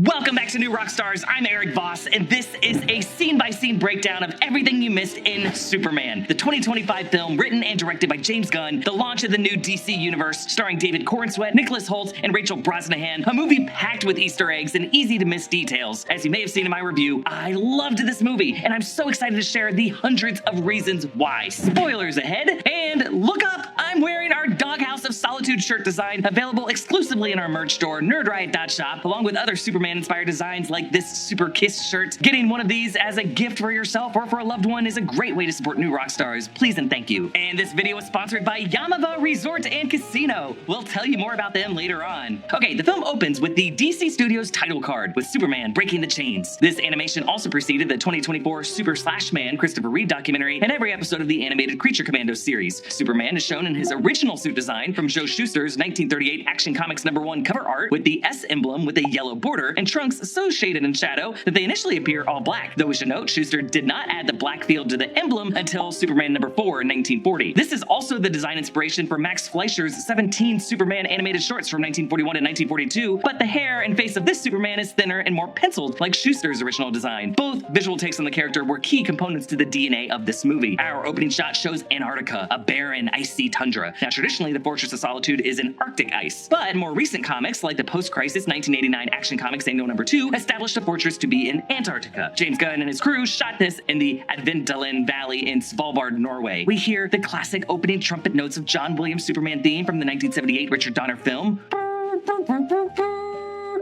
Welcome back to New Rockstars. I'm Erik Voss, and this is a scene-by-scene breakdown of everything you missed in Superman, the 2025 film written and directed by James Gunn, the launch of the new DC universe, starring David Corenswet, Nicholas Hoult, and Rachel Brosnahan, a movie packed with Easter eggs and easy-to-miss details. As you may have seen in my review, I loved this movie, and I'm so excited to share the hundreds of reasons why. Spoilers ahead, and look up! I'm wearing our Doghouse of Solitude shirt design, available exclusively in our merch store, nerdriot.shop, along with other Superman-inspired designs like this Super Kiss shirt. Getting one of these as a gift for yourself or for a loved one is a great way to support New Rockstars. Please and thank you. And this video is sponsored by Yamava Resort and Casino. We'll tell you more about them later on. Okay, the film opens with the DC Studios title card, with Superman breaking the chains. This animation also preceded the 2024 Super Slash Man Christopher Reeve documentary and every episode of the animated Creature Commandos series. Superman is shown in his original suit design from Joe Shuster's 1938 Action Comics #1 cover art, with the S emblem with a yellow border and trunks so shaded in shadow that they initially appear all black, though we should note Shuster did not add the black field to the emblem until Superman #4 in 1940. This is also the design inspiration for Max Fleischer's 17 Superman animated shorts from 1941 and 1942, but the hair and face of this Superman is thinner and more penciled, like Shuster's original design. Both visual takes on the character were key components to the DNA of this movie. Our opening shot shows Antarctica, a barren, icy tundra. Now, traditionally, the Fortress of Solitude is in Arctic ice, but more recent comics, like the post-crisis 1989 Action Comics Annual #2, established the fortress to be in Antarctica. James Gunn and his crew shot this in the Adventdalen Valley in Svalbard, Norway. We hear the classic opening trumpet notes of John Williams' Superman theme from the 1978 Richard Donner film.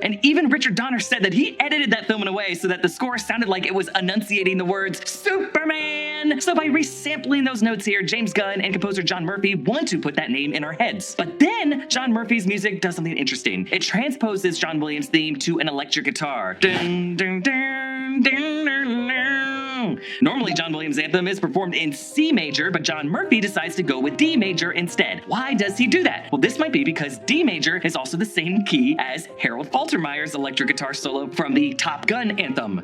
And even Richard Donner said that he edited that film in a way so that the score sounded like it was enunciating the words Superman! So by resampling those notes here, James Gunn and composer John Murphy want to put that name in our heads. But then John Murphy's music does something interesting. It transposes John Williams' theme to an electric guitar. Dun, dun, dun, dun, dun, dun. Normally, John Williams' anthem is performed in C major, but John Murphy decides to go with D major instead. Why does he do that? Well, this might be because D major is also the same key as Harold Faltermeyer's electric guitar solo from the Top Gun anthem.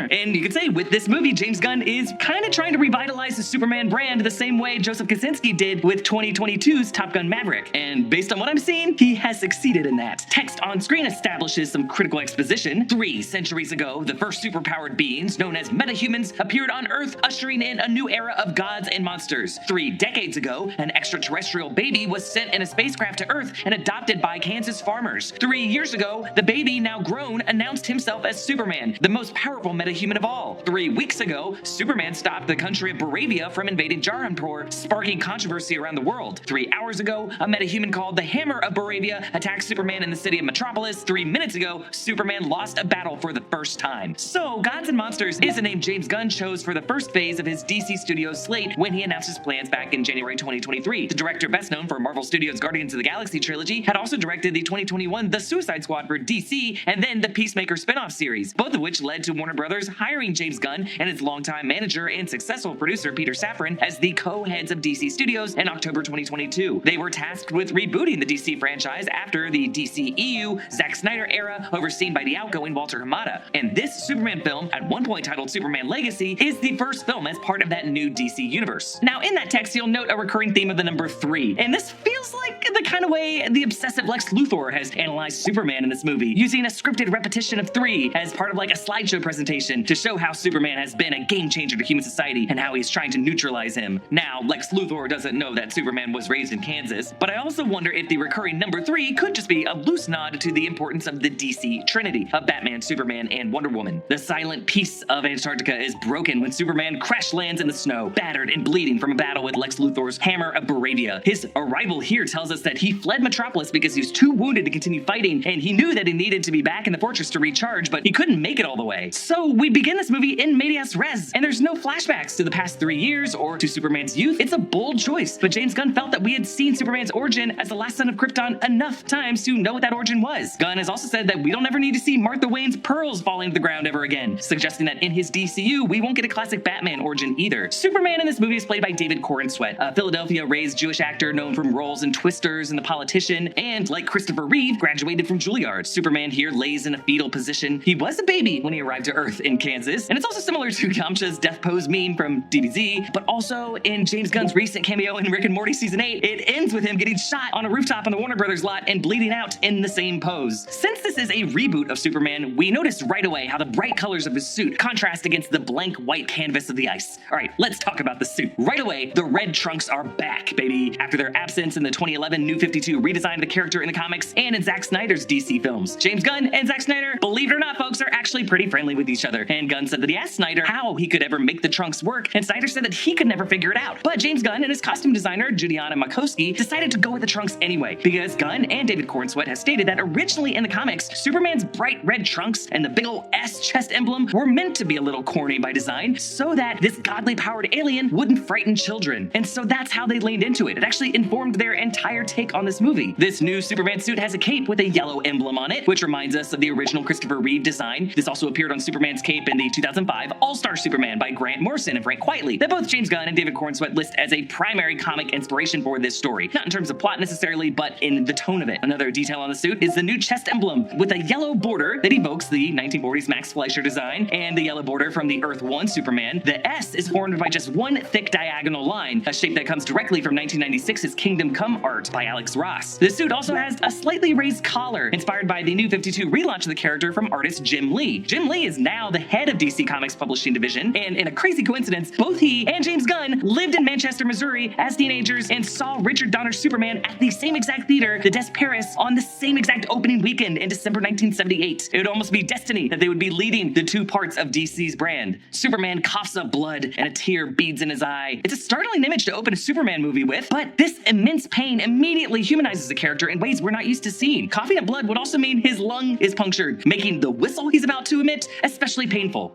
And you could say with this movie, James Gunn is kind of trying to revitalize the Superman brand the same way Joseph Kosinski did with 2022's Top Gun Maverick. And based on what I'm seeing, he has succeeded in that. Text on screen establishes some critical exposition. 3 centuries ago, the first superpowered beings, known as metahumans, appeared on Earth, ushering in a new era of gods and monsters. 3 decades ago, an extraterrestrial baby was sent in a spacecraft to Earth and adopted by Kansas farmers. 3 years ago, the baby, now grown, announced himself as Superman, the most powerful metahuman of all. 3 weeks ago, Superman stopped the country of Baravia from invading Jaranpur, sparking controversy around the world. 3 hours ago, a metahuman called the Hammer of Baravia attacked Superman in the city of Metropolis. 3 minutes ago, Superman lost a battle for the first time. So, Gods and Monsters is a name James Gunn chose for the first phase of his DC Studios slate when he announced his plans back in January 2023. The director, best known for Marvel Studios' Guardians of the Galaxy trilogy, had also directed the 2021 The Suicide Squad for DC and then the Peacemaker spin-off series, both of which led to Warner Brothers hiring James Gunn and his longtime manager and successful producer Peter Safran as the co-heads of DC Studios in October 2022. They were tasked with rebooting the DC franchise after the DCEU Zack Snyder era, overseen by the outgoing Walter Hamada. And this Superman film, at one point titled Superman Legacy, is the first film as part of that new DC universe. Now, in that text, you'll note a recurring theme of the number 3, and this feels like the kind of way the obsessive Lex Luthor has analyzed Superman in this movie, using a scripted repetition of 3 as part of like a slideshow presentation to show how Superman has been a game changer to human society and how he's trying to neutralize him. Now, Lex Luthor doesn't know that Superman was raised in Kansas, but I also wonder if the recurring number 3 could just be a loose nod to the importance of the DC Trinity of Batman, Superman, and Wonder Woman. The silent peace of Antarctica is broken when Superman crash lands in the snow, battered and bleeding from a battle with Lex Luthor's Hammer of Baravia. His arrival here tells us that he fled Metropolis because he was too wounded to continue fighting, and he knew that he needed to be back in the fortress to recharge, but he couldn't make it all the way. So we begin this movie in medias res, and there's no flashbacks to the past 3 years or to Superman's youth. It's a bold choice, but James Gunn felt that we had seen Superman's origin as the last son of Krypton enough times to know what that origin was. Gunn has also said that we don't ever need to see Martha Wayne's pearls falling to the ground ever again, suggesting that in his DCU, we won't get a classic Batman origin either. Superman in this movie is played by David Corenswet, a Philadelphia-raised Jewish actor known from roles in Twisters and The Politician, and like Christopher Reeve, graduated from Juilliard. Superman here lays in a fetal position. He was a baby when he arrived to Earth in in Kansas. And it's also similar to Yamcha's death pose meme from DBZ, but also in James Gunn's recent cameo in Rick and Morty Season 8, it ends with him getting shot on a rooftop on the Warner Brothers lot and bleeding out in the same pose. Since this is a reboot of Superman, we noticed right away how the bright colors of his suit contrast against the blank white canvas of the ice. All right, let's talk about the suit. Right away, the red trunks are back, baby, after their absence in the 2011 New 52 redesign of the character in the comics and in Zack Snyder's DC films. James Gunn and Zack Snyder, believe it or not, folks, are actually pretty friendly with each other. And Gunn said that he asked Snyder how he could ever make the trunks work, and Snyder said that he could never figure it out. But James Gunn and his costume designer, Juliana Makowski, decided to go with the trunks anyway, because Gunn and David Cornsweet have stated that originally in the comics, Superman's bright red trunks and the big ol' S chest emblem were meant to be a little corny by design so that this godly powered alien wouldn't frighten children. And so that's how they leaned into it. It actually informed their entire take on this movie. This new Superman suit has a cape with a yellow emblem on it, which reminds us of the original Christopher Reeve design. This also appeared on Superman's cape in the 2005 All-Star Superman by Grant Morrison and Frank Quitely, that both James Gunn and David Cornsweet list as a primary comic inspiration for this story. Not in terms of plot necessarily, but in the tone of it. Another detail on the suit is the new chest emblem with a yellow border that evokes the 1940s Max Fleischer design and the yellow border from the Earth 1 Superman. The S is formed by just one thick diagonal line, a shape that comes directly from 1996's Kingdom Come art by Alex Ross. The suit also has a slightly raised collar, inspired by the New 52 relaunch of the character from artist Jim Lee. Jim Lee is now the head of DC Comics publishing division, and in a crazy coincidence, both he and James Gunn lived in Manchester, Missouri as teenagers and saw Richard Donner's Superman at the same exact theater, the Des Paris, on the same exact opening weekend in December 1978. It would almost be destiny that they would be leading the two parts of DC's brand. Superman coughs up blood and a tear beads in his eye. It's a startling image to open a Superman movie with, but this immense pain immediately humanizes the character in ways we're not used to seeing. Coughing up blood would also mean his lung is punctured, making the whistle he's about to emit especially painful.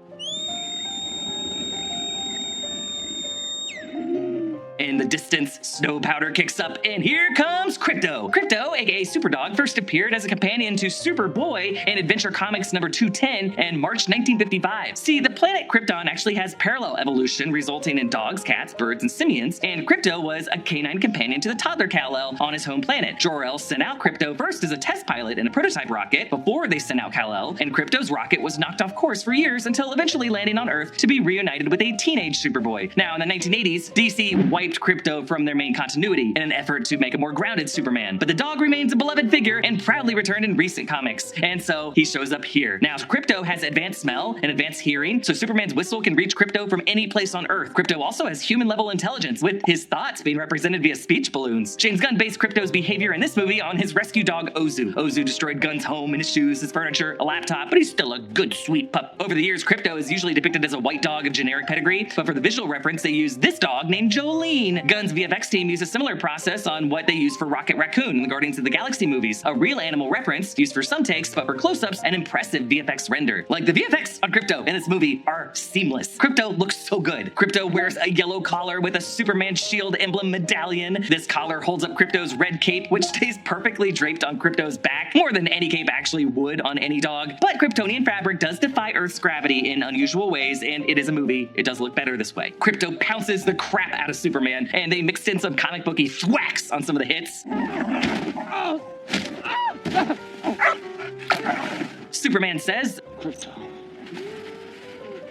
In the distance, snow powder kicks up, and here comes Krypto. Krypto, aka Superdog, first appeared as a companion to Superboy in Adventure Comics number 210 in March 1955. See, the planet Krypton actually has parallel evolution, resulting in dogs, cats, birds, and simians, and Krypto was a canine companion to the toddler Kal-El on his home planet. Zor-El sent out Krypto first as a test pilot in a prototype rocket before they sent out Kal-El, and Krypto's rocket was knocked off course for years until eventually landing on Earth to be reunited with a teenage Superboy. Now, in the 1980s, DC wiped Krypto from their main continuity in an effort to make a more grounded Superman, but the dog remains a beloved figure and proudly returned in recent comics, and so he shows up here. Now, Krypto has advanced smell and advanced hearing, so Superman's whistle can reach Krypto from any place on Earth. Krypto also has human-level intelligence, with his thoughts being represented via speech balloons. James Gunn based Krypto's behavior in this movie on his rescue dog Ozu. Ozu destroyed Gunn's home and his shoes, his furniture, a laptop, but he's still a good, sweet pup. Over the years, Krypto is usually depicted as a white dog of generic pedigree, but for the visual reference, they use this dog named Jolene. Gunn's VFX team used a similar process on what they used for Rocket Raccoon in the Guardians of the Galaxy movies. A real animal reference used for some takes, but for close-ups, an impressive VFX render. Like, the VFX on Krypto in this movie are seamless. Krypto looks so good. Krypto wears a yellow collar with a Superman shield emblem medallion. This collar holds up Krypto's red cape, which stays perfectly draped on Krypto's back, more than any cape actually would on any dog. But Kryptonian fabric does defy Earth's gravity in unusual ways, and it is a movie. It does look better this way. Krypto pounces the crap out of Superman, and they mixed in some comic booky thwacks on some of the hits. Superman says, "Krypto,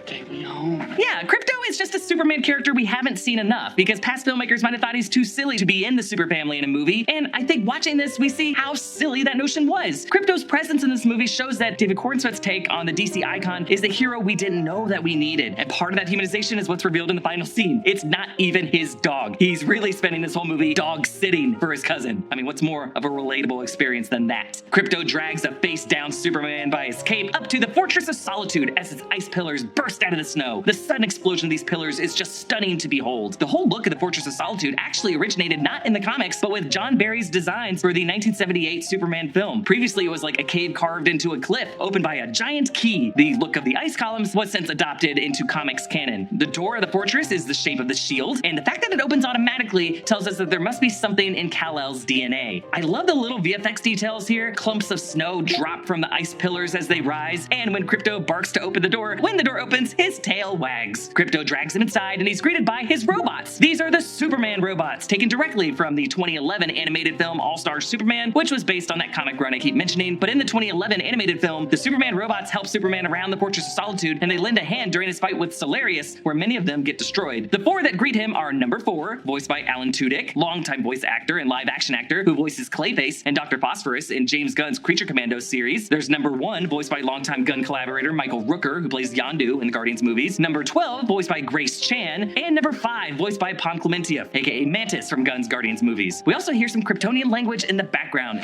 take me home." Yeah, Krypto is just a Superman character we haven't seen enough, because past filmmakers might have thought he's too silly to be in the super family in a movie, and I think watching this, we see how silly that notion was. Krypto's presence in this movie shows that David Cornsweet's take on the DC icon is the hero we didn't know that we needed, and part of that humanization is what's revealed in the final scene. It's not even his dog. He's really spending this whole movie dog-sitting for his cousin. I mean, what's more of a relatable experience than that? Krypto drags a face-down Superman by his cape up to the Fortress of Solitude as his ice pillars burst out of the snow. The sudden explosion of these pillars is just stunning to behold. The whole look of the Fortress of Solitude actually originated not in the comics, but with John Barry's designs for the 1978 Superman film. Previously, it was like a cave carved into a cliff, opened by a giant key. The look of the ice columns was since adopted into comics canon. The door of the fortress is the shape of the shield, and the fact that it opens automatically tells us that there must be something in Kal-El's DNA. I love the little VFX details here. Clumps of snow drop from the ice pillars as they rise, and when Krypto barks to open the door, when the door opens, his his tail wags. Krypto drags him inside and he's greeted by his robots. These are the Superman robots, taken directly from the 2011 animated film All-Star Superman, which was based on that comic run I keep mentioning. But in the 2011 animated film, the Superman robots help Superman around the Fortress of Solitude, and they lend a hand during his fight with Solarius, where many of them get destroyed. The 4 that greet him are number 4, voiced by Alan Tudyk, longtime voice actor and live-action actor who voices Clayface and Dr. Phosphorus in James Gunn's Creature Commandos series. There's number 1, voiced by longtime Gunn collaborator Michael Rooker, who plays Yondu in the Guardians movies. Number 12, voiced by Grace Chan. And number 5, voiced by Pom Clementia, aka Mantis from Gunn's Guardians movies. We also hear some Kryptonian language in the background.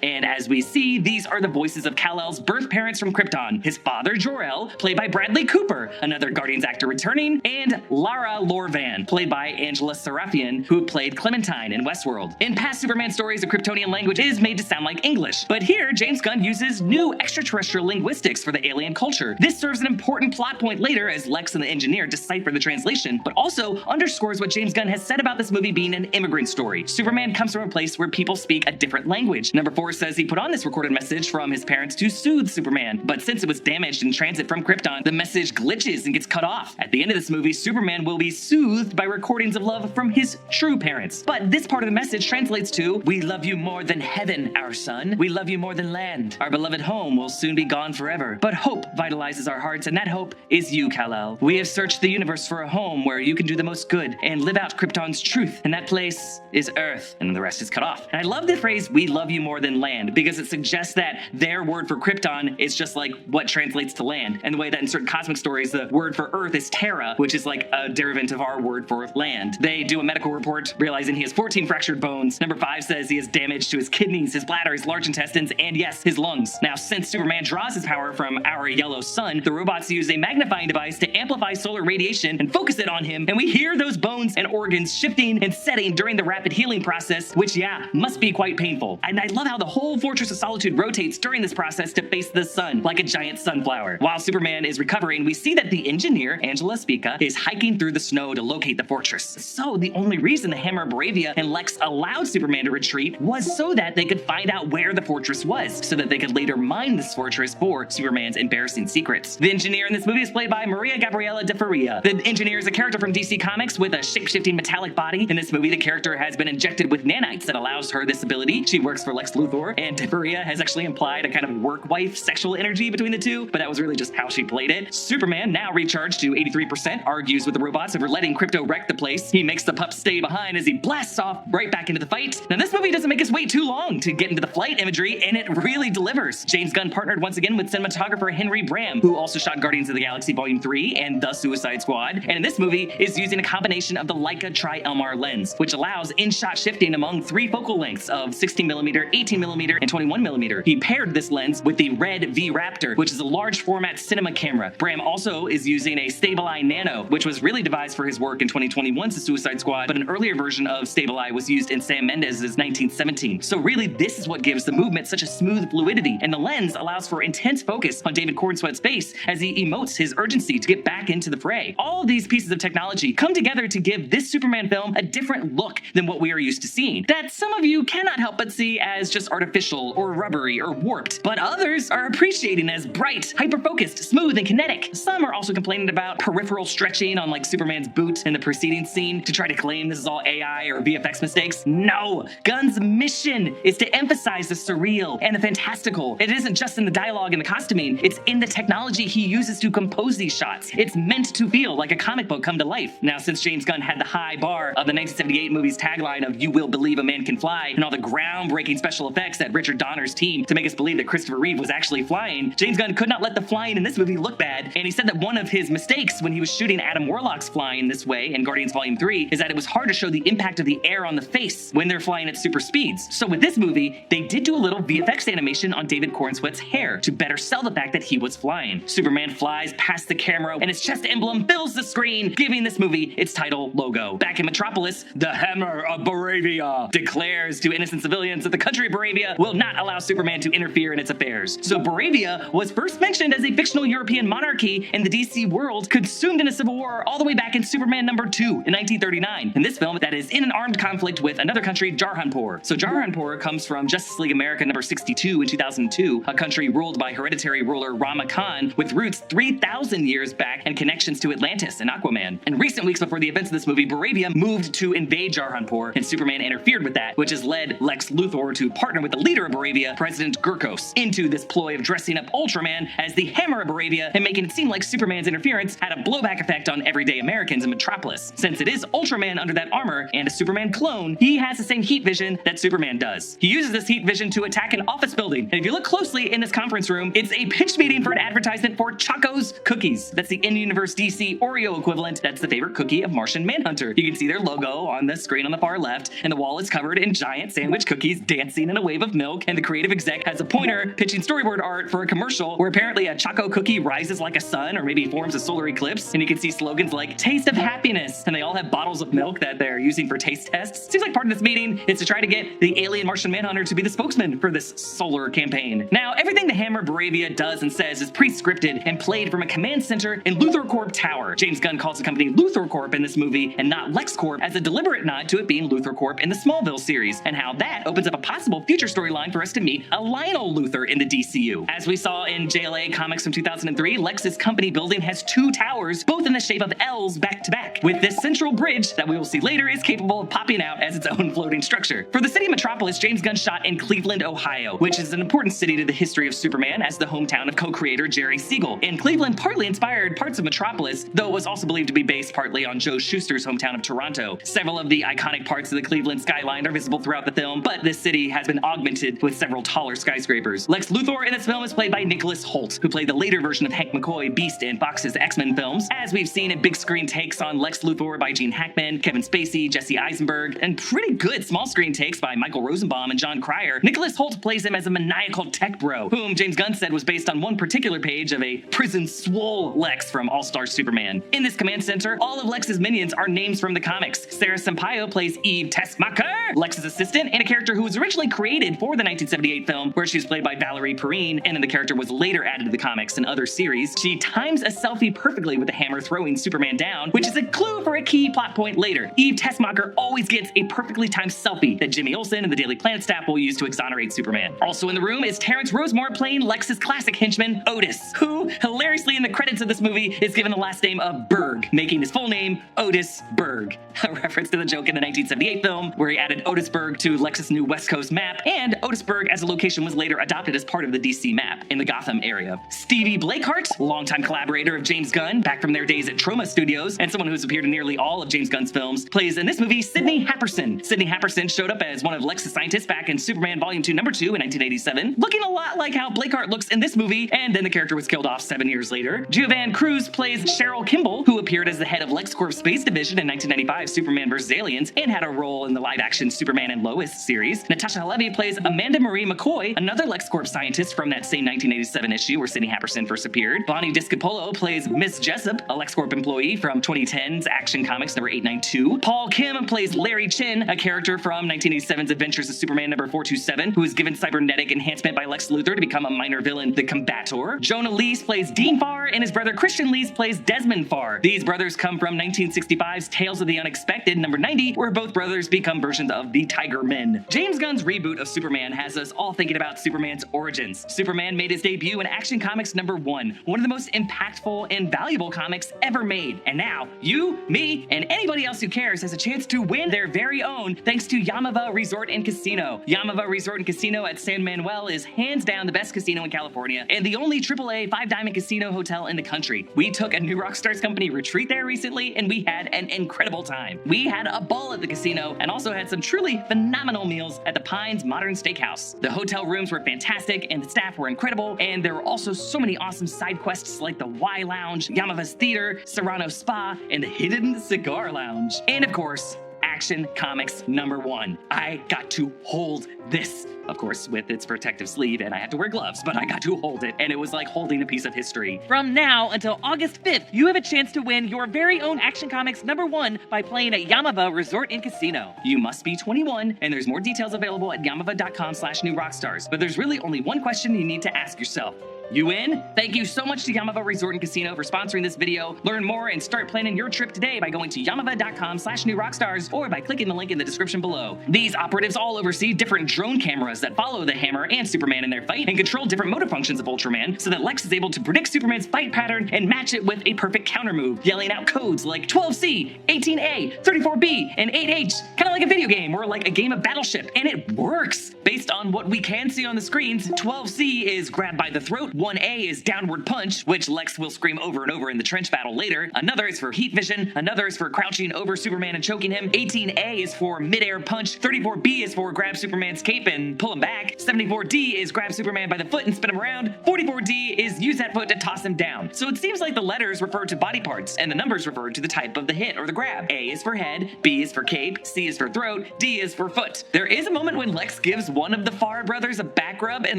And as we see, these are the voices of Kal-El's birth parents from Krypton. His father, Zor-El, played by Bradley Cooper, another Guardians actor returning, and Lara Lorvan, played by Angela Sarafian, who played Clementine in Westworld. In past Superman stories, the Kryptonian language is made to sound like English, but here, James Gunn uses new extraterrestrial linguistics for the alien culture. This serves an important plot point later as Lex and the engineer decipher the translation, but also underscores what James Gunn has said about this movie being an immigrant story. Superman comes from a place where people speak a different language. Number 4 says he put on this recorded message from his parents to soothe Superman, but since it was damaged in transit from Krypton, the message glitches and gets cut off. At the end of this movie, Superman will be soothed by recordings of love from his true parents. But this part of the message translates to, "We love you more than heaven, our son. We love you more than land. Our beloved home will soon be gone forever. But hope vitalizes our hearts, and that hope is you, Kal-El. We have searched the universe for a home where you can do the most good and live out Krypton's truth, and that place is Earth." And the rest is cut off. And I love the phrase, "We love you more than land," because it suggests that their word for Krypton is just like what translates to land. And the way that in certain cosmic stories, the word for Earth is Terra, which is like a derivative of our word for land. They do a medical report, realizing he has 14 fractured bones. Number 5 says he has damage to his kidneys, his bladder, his large intestines, and yes, his lungs. Now, since Superman draws his power from our yellow sun, the robots use a magnifying device to amplify solar radiation and focus it on him, and we hear those bones and organs shifting and setting during the rapid healing process, which, yeah, must be quite painful. And I love how the whole Fortress of Solitude rotates during this process to face the sun like a giant sunflower. While Superman is recovering, we see that the engineer, Angela Spica, is hiking through the snow to locate the fortress. So the only reason the Hammer of Bravia and Lex allowed Superman to retreat was so that they could find out where the fortress was, so that they could later mine this fortress for Superman's embarrassing secrets. The engineer in this movie is played by Maria Gabriela de Faria. The engineer is a character from DC Comics with a shape-shifting metallic body. In this movie, the character has been injected with nanites that allows her this ability. She works for Lex Luthor, and de Faria has actually implied a kind of work-wife sexual energy between the two, but that was really just how she played it. Superman, now recharged to 83%, argues with the robots over letting Krypto wreck the place. He makes the pups stay behind as he blasts off right back into the fight. Now, this movie doesn't make us wait too long to get into the flight imagery, and it really delivers. James Gunn partnered once again with cinematographer Henry Bram, who also shot Guardians of the Galaxy Volume 3 and The Suicide Squad, and in this movie is using a combination of the Leica Tri-Elmar lens, which allows in-shot shifting among 3 focal lengths of 16mm, 18mm, and 21mm. He paired this lens with the Red V Raptor, which is a large format cinema camera. Bram also is using a Stabilize Nano, which was really devised for his work in 2021's The Suicide Squad, but an earlier version of Stabilize was used in Sam Mendes' 1917. So really, this is what gives the movement such a smooth fluidity, and the lens allows for intense focus on David Cornsweet's face as he emotes his urgency to get back into the fray. All of these pieces of technology come together to give this Superman film a different look than what we are used to seeing, that some of you cannot help but see as just artificial or rubbery or warped, but others are appreciating as bright, hyper-focused, smooth, and kinetic. Some are also complaining about peripheral stretching on like Superman's boot in the preceding scene to try to claim this is all AI or VFX mistakes. No! Gunn's mission is to emphasize the surreal and the fantastical. It isn't just in the dialogue and the costuming, it's in the technology he uses to compose these shots. It's meant to feel like a comic book come to life. Now, since James Gunn had the high bar of the 1978 movie's tagline of "You will believe a man can fly," and all the groundbreaking special effects that Richard Donner's team to make us believe that Christopher Reeve was actually flying, James Gunn could not let the flying in this movie look bad, and he said that one of his mistakes when he was shooting Adam Warlock's flying this way in Guardians Volume 3 is that it was hard to show the impact of the air on the face when they're flying at super speeds. So with this movie, they did do a little VFX animation on David Cornsweet's hair to better sell the fact that he was flying. Superman flies past the camera, and his chest emblem fills the screen, giving this movie its title logo. Back in Metropolis, the Hammer of Bravia declares to innocent civilians that the country of Bravia Boravia will not allow Superman to interfere in its affairs. So Boravia was first mentioned as a fictional European monarchy in the DC world, consumed in a civil war all the way back in Superman number 2 in 1939. In this film, that is in an armed conflict with another country, Jarhanpur. So Jarhanpur comes from Justice League America number 62 in 2002, a country ruled by hereditary ruler Rama Khan with roots 3,000 years back and connections to Atlantis and Aquaman. In recent weeks before the events of this movie, Boravia moved to invade Jarhanpur, and Superman interfered with that, which has led Lex Luthor to partner with the leader of Boravia, President Gurkos, into this ploy of dressing up Ultraman as the Hammer of Boravia and making it seem like Superman's interference had a blowback effect on everyday Americans in Metropolis. Since it is Ultraman under that armor and a Superman clone, he has the same heat vision that Superman does. He uses this heat vision to attack an office building, and if you look closely in this conference room, it's a pitch meeting for an advertisement for Choco's Cookies. That's the in-universe DC Oreo equivalent. That's the favorite cookie of Martian Manhunter. You can see their logo on the screen on the far left, and the wall is covered in giant sandwich cookies dancing in a wave of milk, and the creative exec has a pointer pitching storyboard art for a commercial where apparently a Choco cookie rises like a sun or maybe forms a solar eclipse, and you can see slogans like Taste of Happiness, and they all have bottles of milk that they're using for taste tests. Seems like part of this meeting is to try to get the alien Martian Manhunter to be the spokesman for this solar campaign. Now, everything the Hammer Boravia does and says is pre-scripted and played from a command center in Luthor Corp Tower. James Gunn calls the company Luthor Corp in this movie and not LexCorp as a deliberate nod to it being Luthor Corp in the Smallville series, and how that opens up a possible future storyline for us to meet a Lionel Luthor in the DCU. As we saw in JLA Comics from 2003, Lex's company building has 2 towers, both in the shape of L's back to back, with this central bridge that we will see later is capable of popping out as its own floating structure. For the city of Metropolis, James Gunn shot in Cleveland, Ohio, which is an important city to the history of Superman as the hometown of co-creator Jerry Siegel. And Cleveland partly inspired parts of Metropolis, though it was also believed to be based partly on Joe Shuster's hometown of Toronto. Several of the iconic parts of the Cleveland skyline are visible throughout the film, but this city has been augmented with several taller skyscrapers. Lex Luthor in this film is played by Nicholas Hoult, who played the later version of Hank McCoy, Beast in Fox's X-Men films. As we've seen in big screen takes on Lex Luthor by Gene Hackman, Kevin Spacey, Jesse Eisenberg, and pretty good small screen takes by Michael Rosenbaum and John Cryer, Nicholas Hoult plays him as a maniacal tech bro, whom James Gunn said was based on one particular page of a prison swole Lex from All-Star Superman. In this command center, all of Lex's minions are names from the comics. Sarah Sampaio plays Eve Tessmacher, Lex's assistant, and a character who was originally created for the 1978 film, where she was played by Valerie Perrine, and then the character was later added to the comics and other series. She times a selfie perfectly with the hammer throwing Superman down, which is a clue for a key plot point later. Eve Tessmacher always gets a perfectly timed selfie that Jimmy Olsen and the Daily Planet staff will use to exonerate Superman. Also in the room is Terrence Rosemore playing Lex's classic henchman, Otis, who, hilariously in the credits of this movie, is given the last name of Berg, making his full name Otis Berg, a reference to the joke in the 1978 film where he added Otisburg to Lex's new West Coast map, and Otisburg as a location was later adopted as part of the DC map in the Gotham area. Stevie Blakeheart, longtime collaborator of James Gunn, back from their days at Troma Studios, and someone who's appeared in nearly all of James Gunn's films, plays in this movie Sidney Happerson. Sidney Happerson showed up as one of Lex's scientists back in Superman Volume 2, Number 2 in 1987, looking a lot like how Blakeheart looks in this movie, and then the character was killed off 7 years later. Giovanni Cruz plays Cheryl Kimball, who appeared as the head of LexCorp's Space Division in 1995 Superman vs. Aliens, and had a role in the live-action Superman and Lois series. Natasha Halevi plays Amanda Marie McCoy, another LexCorp scientist from that same 1987 issue where Sidney Happerson first appeared. Bonnie Discapolo plays Miss Jessup, a LexCorp employee from 2010's Action Comics number 892. Paul Kim plays Larry Chin, a character from 1987's Adventures of Superman number 427, who is given cybernetic enhancement by Lex Luthor to become a minor villain, the Combator. Jonah Lees plays Dean Farr, and his brother Christian Lees plays Desmond Farr. These brothers come from 1965's Tales of the Unexpected number 90, where both brothers become versions of the Tiger Men. James Gunn's reboot of Superman has us all thinking about Superman's origins. Superman made his debut in Action Comics number 1, one of the most impactful and valuable comics ever made. And now, you, me, and anybody else who cares has a chance to win their very own thanks to Yamava Resort and Casino. Yamava Resort and Casino at San Manuel is hands down the best casino in California and the only AAA 5-diamond casino hotel in the country. We took a New Rockstars company retreat there recently, and we had an incredible time. We had a ball at the casino and also had some truly phenomenal meals at the Pines Modern Steakhouse. The hotel rooms were fantastic and the staff were incredible, and there were also so many awesome side quests like the Y Lounge, Yamava's Theater, Serrano Spa, and the Hidden Cigar Lounge. And of course, Action Comics #1. I got to hold this, of course, with its protective sleeve, and I had to wear gloves, but I got to hold it, and it was like holding a piece of history. From now until August 5th, you have a chance to win your very own Action Comics #1 by playing at Yamava Resort and Casino. You must be 21, and there's more details available at yamava.com/newrockstars. But there's really only one question you need to ask yourself. You in? Thank you so much to Yamava Resort and Casino for sponsoring this video. Learn more and start planning your trip today by going to yamava.com/newrockstars or by clicking the link in the description below. These operatives all oversee different drone cameras that follow the Hammer and Superman in their fight and control different motor functions of Ultraman so that Lex is able to predict Superman's fight pattern and match it with a perfect counter move, yelling out codes like 12C, 18A, 34B, and 8H, kind of like a video game or like a game of Battleship, and it works! Based on what we can see on the screens, 12C is grab by the throat, 1A is downward punch, which Lex will scream over and over in the trench battle later. Another is for heat vision. Another is for crouching over Superman and choking him. 18A is for midair punch. 34B is for grab Superman's cape and pull him back. 74D is grab Superman by the foot and spin him around. 44D is use that foot to toss him down. So it seems like the letters refer to body parts and the numbers refer to the type of the hit or the grab. A is for head, B is for cape, C is for throat, D is for foot. There is a moment when Lex gives one of the Farr brothers a back rub and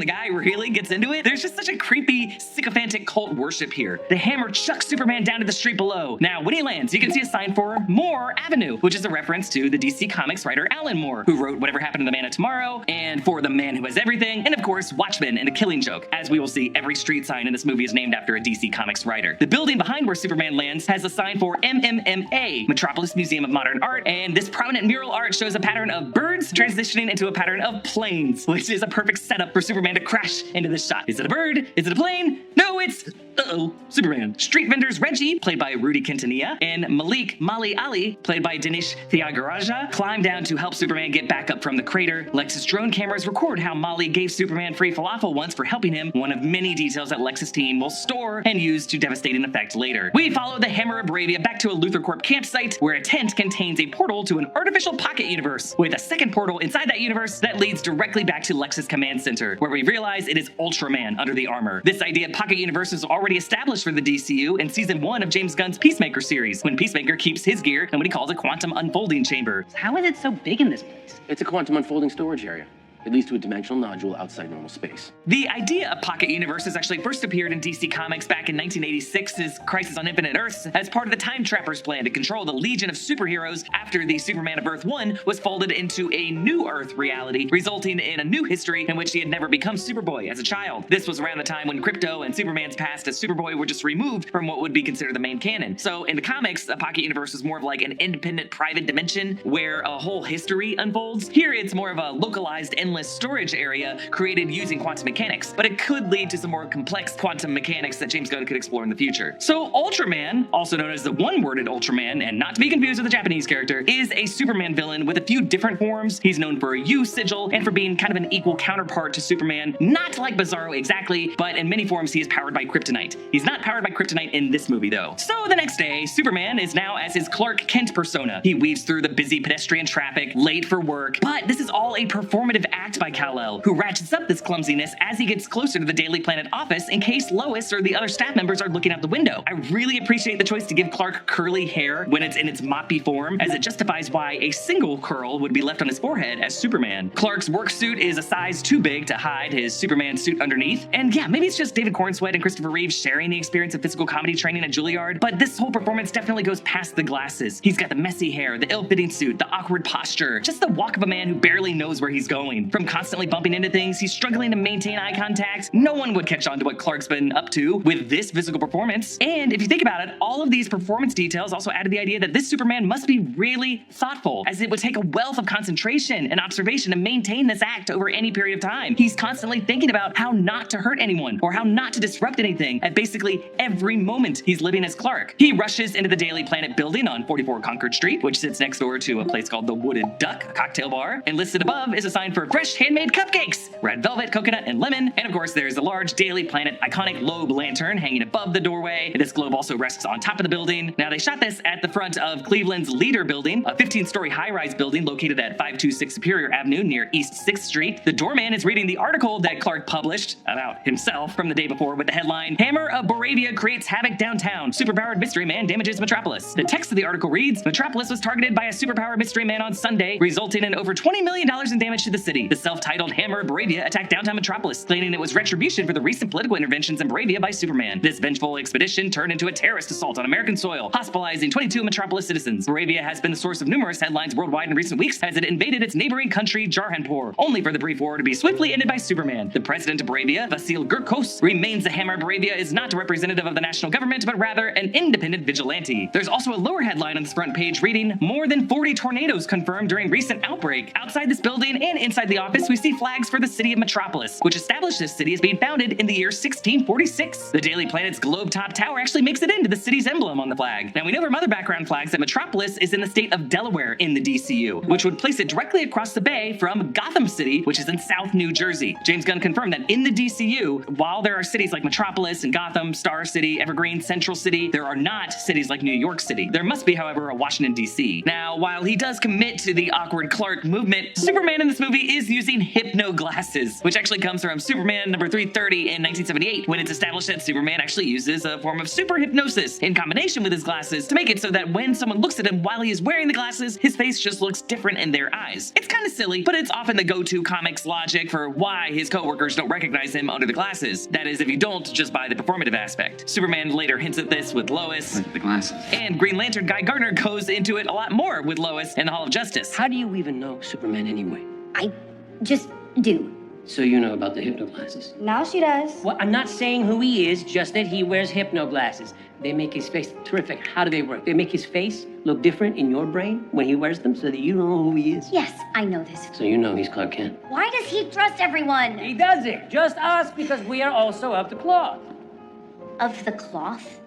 the guy really gets into it. There's just such a creepy, sycophantic cult worship here. The Hammer chucks Superman down to the street below. Now, when he lands, you can see a sign for Moore Avenue, which is a reference to the DC Comics writer Alan Moore, who wrote Whatever Happened to the Man of Tomorrow, and For the Man Who Has Everything, and of course, Watchmen and The Killing Joke. As we will see, every street sign in this movie is named after a DC Comics writer. The building behind where Superman lands has a sign for MMMA, Metropolis Museum of Modern Art, and this prominent mural art shows a pattern of birds transitioning into a pattern of planes, which is a perfect setup for Superman to crash into this shot. Is it a bird? Is it a plane? No, it's Superman. Street vendors Reggie, played by Rudy Quintanilla, and Malik Mali Ali, played by Dinesh Thiagaraja, climb down to help Superman get back up from the crater. Lex's drone cameras record how Mali gave Superman free falafel once for helping him, one of many details that Lex's team will store and use to devastating effect later. We follow the Hammer of Bravia back to a Luthor Corp campsite, where a tent contains a portal to an artificial pocket universe, with a second portal inside that universe that leads directly back to Lex's command center, where we realize it is Ultraman under the armor. This idea of pocket universe is already established for the DCU in season 1 of James Gunn's Peacemaker series, when Peacemaker keeps his gear in what he calls a quantum unfolding chamber. How is it so big in this place? It's a quantum unfolding storage area. It leads to a dimensional nodule outside normal space. The idea of pocket universes actually first appeared in DC Comics back in 1986's Crisis on Infinite Earths as part of the Time Trapper's plan to control the Legion of Superheroes after the Superman of Earth 1 was folded into a new Earth reality, resulting in a new history in which he had never become Superboy as a child. This was around the time when Krypto and Superman's past as Superboy were just removed from what would be considered the main canon. So in the comics, a pocket universe was more of like an independent private dimension where a whole history unfolds. Here it's more of a localized endless storage area created using quantum mechanics, but it could lead to some more complex quantum mechanics that James Gunn could explore in the future. So Ultraman, also known as the one-worded Ultraman, and not to be confused with the Japanese character, is a Superman villain with a few different forms. He's known for a U sigil and for being kind of an equal counterpart to Superman, not like Bizarro exactly, but in many forms he is powered by kryptonite. He's not powered by kryptonite in this movie though. So the next day, Superman is now as his Clark Kent persona. He weaves through the busy pedestrian traffic, late for work, but this is all a performative act by Kal-El, who ratchets up this clumsiness as he gets closer to the Daily Planet office in case Lois or the other staff members are looking out the window. I really appreciate the choice to give Clark curly hair when it's in its moppy form, as it justifies why a single curl would be left on his forehead as Superman. Clark's work suit is a size too big to hide his Superman suit underneath, and yeah, maybe it's just David Cornsweet and Christopher Reeve sharing the experience of physical comedy training at Juilliard, but this whole performance definitely goes past the glasses. He's got the messy hair, the ill-fitting suit, the awkward posture, just the walk of a man who barely knows where he's going. From constantly bumping into things, he's struggling to maintain eye contact. No one would catch on to what Clark's been up to with this physical performance. And if you think about it, all of these performance details also added the idea that this Superman must be really thoughtful, as it would take a wealth of concentration and observation to maintain this act over any period of time. He's constantly thinking about how not to hurt anyone or how not to disrupt anything at basically every moment he's living as Clark. He rushes into the Daily Planet building on 44 Concord Street, which sits next door to a place called the Wooded Duck, a cocktail bar, and listed above is a sign for fresh handmade cupcakes, red velvet, coconut, and lemon. And of course, there's a large Daily Planet iconic globe lantern hanging above the doorway. And this globe also rests on top of the building. Now, they shot this at the front of Cleveland's Leader Building, a 15-story high-rise building located at 526 Superior Avenue near East 6th Street. The doorman is reading the article that Clark published about himself from the day before with the headline, "Hammer of Boravia creates havoc downtown. Superpowered mystery man damages Metropolis." The text of the article reads, "Metropolis was targeted by a superpowered mystery man on Sunday, resulting in over $20 million in damage to the city. The self-titled Hammer of Boravia attacked downtown Metropolis, claiming it was retribution for the recent political interventions in Boravia by Superman. This vengeful expedition turned into a terrorist assault on American soil, hospitalizing 22 Metropolis citizens. Boravia has been the source of numerous headlines worldwide in recent weeks as it invaded its neighboring country, Jarhanpur, only for the brief war to be swiftly ended by Superman. The president of Boravia, Vasil Gurkos, remains the Hammer of Boravia is not a representative of the national government, but rather an independent vigilante." There's also a lower headline on this front page reading, "More than 40 tornadoes confirmed during recent outbreak. Outside this building and inside the office, we see flags for the city of Metropolis, which established this city as being founded in the year 1646. The Daily Planet's globe-top tower actually makes it into the city's emblem on the flag. Now, we know from other background flags that Metropolis is in the state of Delaware in the DCU, which would place it directly across the bay from Gotham City, which is in South New Jersey. James Gunn confirmed that in the DCU, while there are cities like Metropolis and Gotham, Star City, Evergreen, Central City, there are not cities like New York City. There must be, however, a Washington, D.C. Now, while he does commit to the awkward Clark movement, Superman in this movie is using hypno glasses, which actually comes from Superman number 330 in 1978, when it's established that Superman actually uses a form of super hypnosis in combination with his glasses to make it so that when someone looks at him while he is wearing the glasses, his face just looks different in their eyes. It's kind of silly, but it's often the go-to comics logic for why his co-workers don't recognize him under the glasses. That is, if you don't just buy the performative aspect. Superman later hints at this with Lois. Look at the glasses. And Green Lantern Guy Gardner goes into it a lot more with Lois in the Hall of Justice. How do you even know Superman anyway? I just do. So you know about the hypno glasses? Now she does. Well, I'm not saying who he is, just that he wears hypno glasses. They make his face terrific. How do they work? They make his face look different in your brain when he wears them so that you don't know who he is. Yes, I know this. So you know he's Clark Kent. Why does he trust everyone? He does it. Just us, because we are also of the cloth. Of the cloth?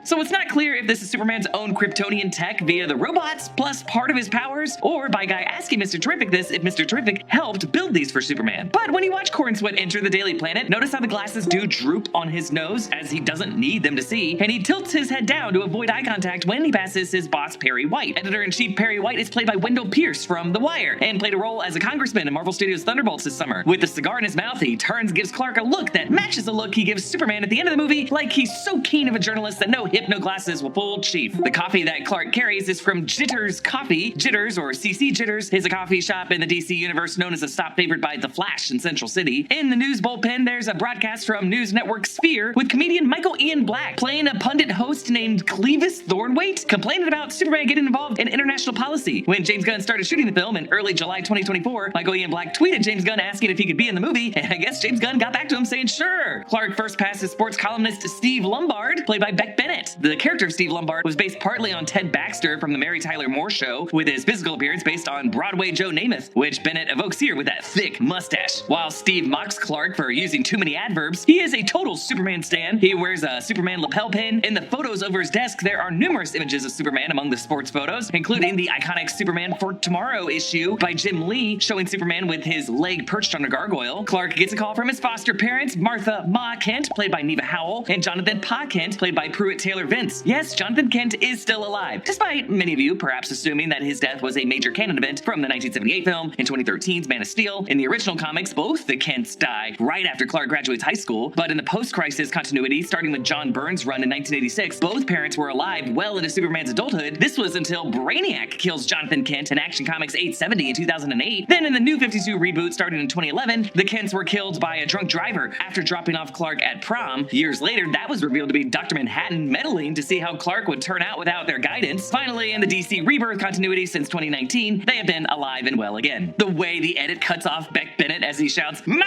So it's not clear if this is Superman's own Kryptonian tech via the robots plus part of his powers, or by Guy asking Mr. Terrific this if Mr. Terrific helped build these for Superman. But when you watch Cornsweet enter the Daily Planet, notice how the glasses do droop on his nose as he doesn't need them to see, and he tilts his head down to avoid eye contact when he passes his boss Perry White. Editor-in-Chief Perry White is played by Wendell Pierce from The Wire, and played a role as a congressman in Marvel Studios' Thunderbolts this summer. With the cigar in his mouth, he turns and gives Clark a look that matches the look he gives Superman at the end of the movie, like he's so keen of a journalist that no hypno glasses will fool Chief. The coffee that Clark carries is from Jitters Coffee. Jitters, or CC Jitters, is a coffee shop in the DC universe known as a stop favored by The Flash in Central City. In the news bullpen, there's a broadcast from News Network Sphere with comedian Michael Ian Black playing a pundit host named Clevis Thornwaite, complaining about Superman getting involved in international policy. When James Gunn started shooting the film in early July 2024, Michael Ian Black tweeted James Gunn asking if he could be in the movie, and I guess James Gunn got back to him saying sure. Clark first passed his sports columnist Steve Lombard, played by Beck Bennett. The character of Steve Lombard was based partly on Ted Baxter from The Mary Tyler Moore Show, with his physical appearance based on Broadway Joe Namath, which Bennett evokes here with that thick mustache. While Steve mocks Clark for using too many adverbs, he is a total Superman stan. He wears a Superman lapel pin. In the photos over his desk, there are numerous images of Superman among the sports photos, including the iconic Superman for Tomorrow issue by Jim Lee, showing Superman with his leg perched on a gargoyle. Clark gets a call from his foster parents, Martha Ma Kent, played by Neva Howell, and Jonathan Pa Kent, played by Pruitt Taylor Vince. Yes, Jonathan Kent is still alive, despite many of you perhaps assuming that his death was a major canon event from the 1978 film and 2013's Man of Steel. In the original comics, both the Kents die right after Clark graduates high school, but in the post-crisis continuity, starting with John Byrne's run in 1986, both parents were alive well into Superman's adulthood. This was until Brainiac kills Jonathan Kent in Action Comics 870 in 2008. Then in the New 52 reboot started in 2011, the Kents were killed by a drunk driver after dropping off Clark at prom. Years later, that was revealed to be Dr. Manhattan meddling to see how Clark would turn out without their guidance. Finally, in the DC Rebirth continuity since 2019, they have been alive and well again. The way the edit cuts off Beck Bennett as he shouts, "Ma!"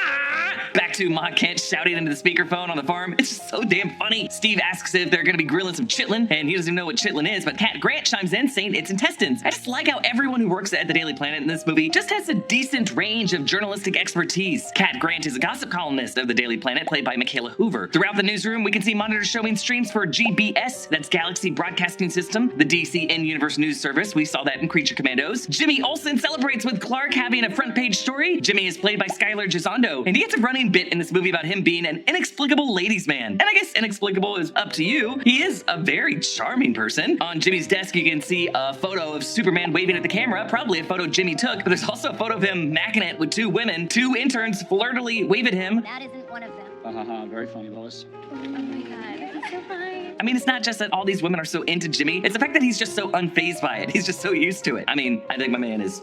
back to Ma Kent shouting into the speakerphone on the farm, it's just so damn funny. Steve asks if they're gonna be grilling some chitlin, and he doesn't even know what chitlin is, but Cat Grant chimes in saying it's intestines. I just like how everyone who works at the Daily Planet in this movie just has a decent range of journalistic expertise. Cat Grant is a gossip columnist of the Daily Planet, played by Michaela Hoover. Throughout the newsroom, we can see monitors showing streams for GB GBS, that's Galaxy Broadcasting System, the DC in-universe news service. We saw that in Creature Commandos. Jimmy Olsen celebrates with Clark having a front-page story. Jimmy is played by Skylar Gisondo, and he gets a running bit in this movie about him being an inexplicable ladies' man. And I guess inexplicable is up to you. He is a very charming person. On Jimmy's desk, you can see a photo of Superman waving at the camera, probably a photo Jimmy took, but there's also a photo of him macking it with two women. Two interns flirtily wave at him. That isn't one of them. Very funny, Lois. Oh my god, he's so fine. I mean, it's not just that all these women are so into Jimmy, it's the fact that he's just so unfazed by it. He's just so used to it. I mean, I think my man is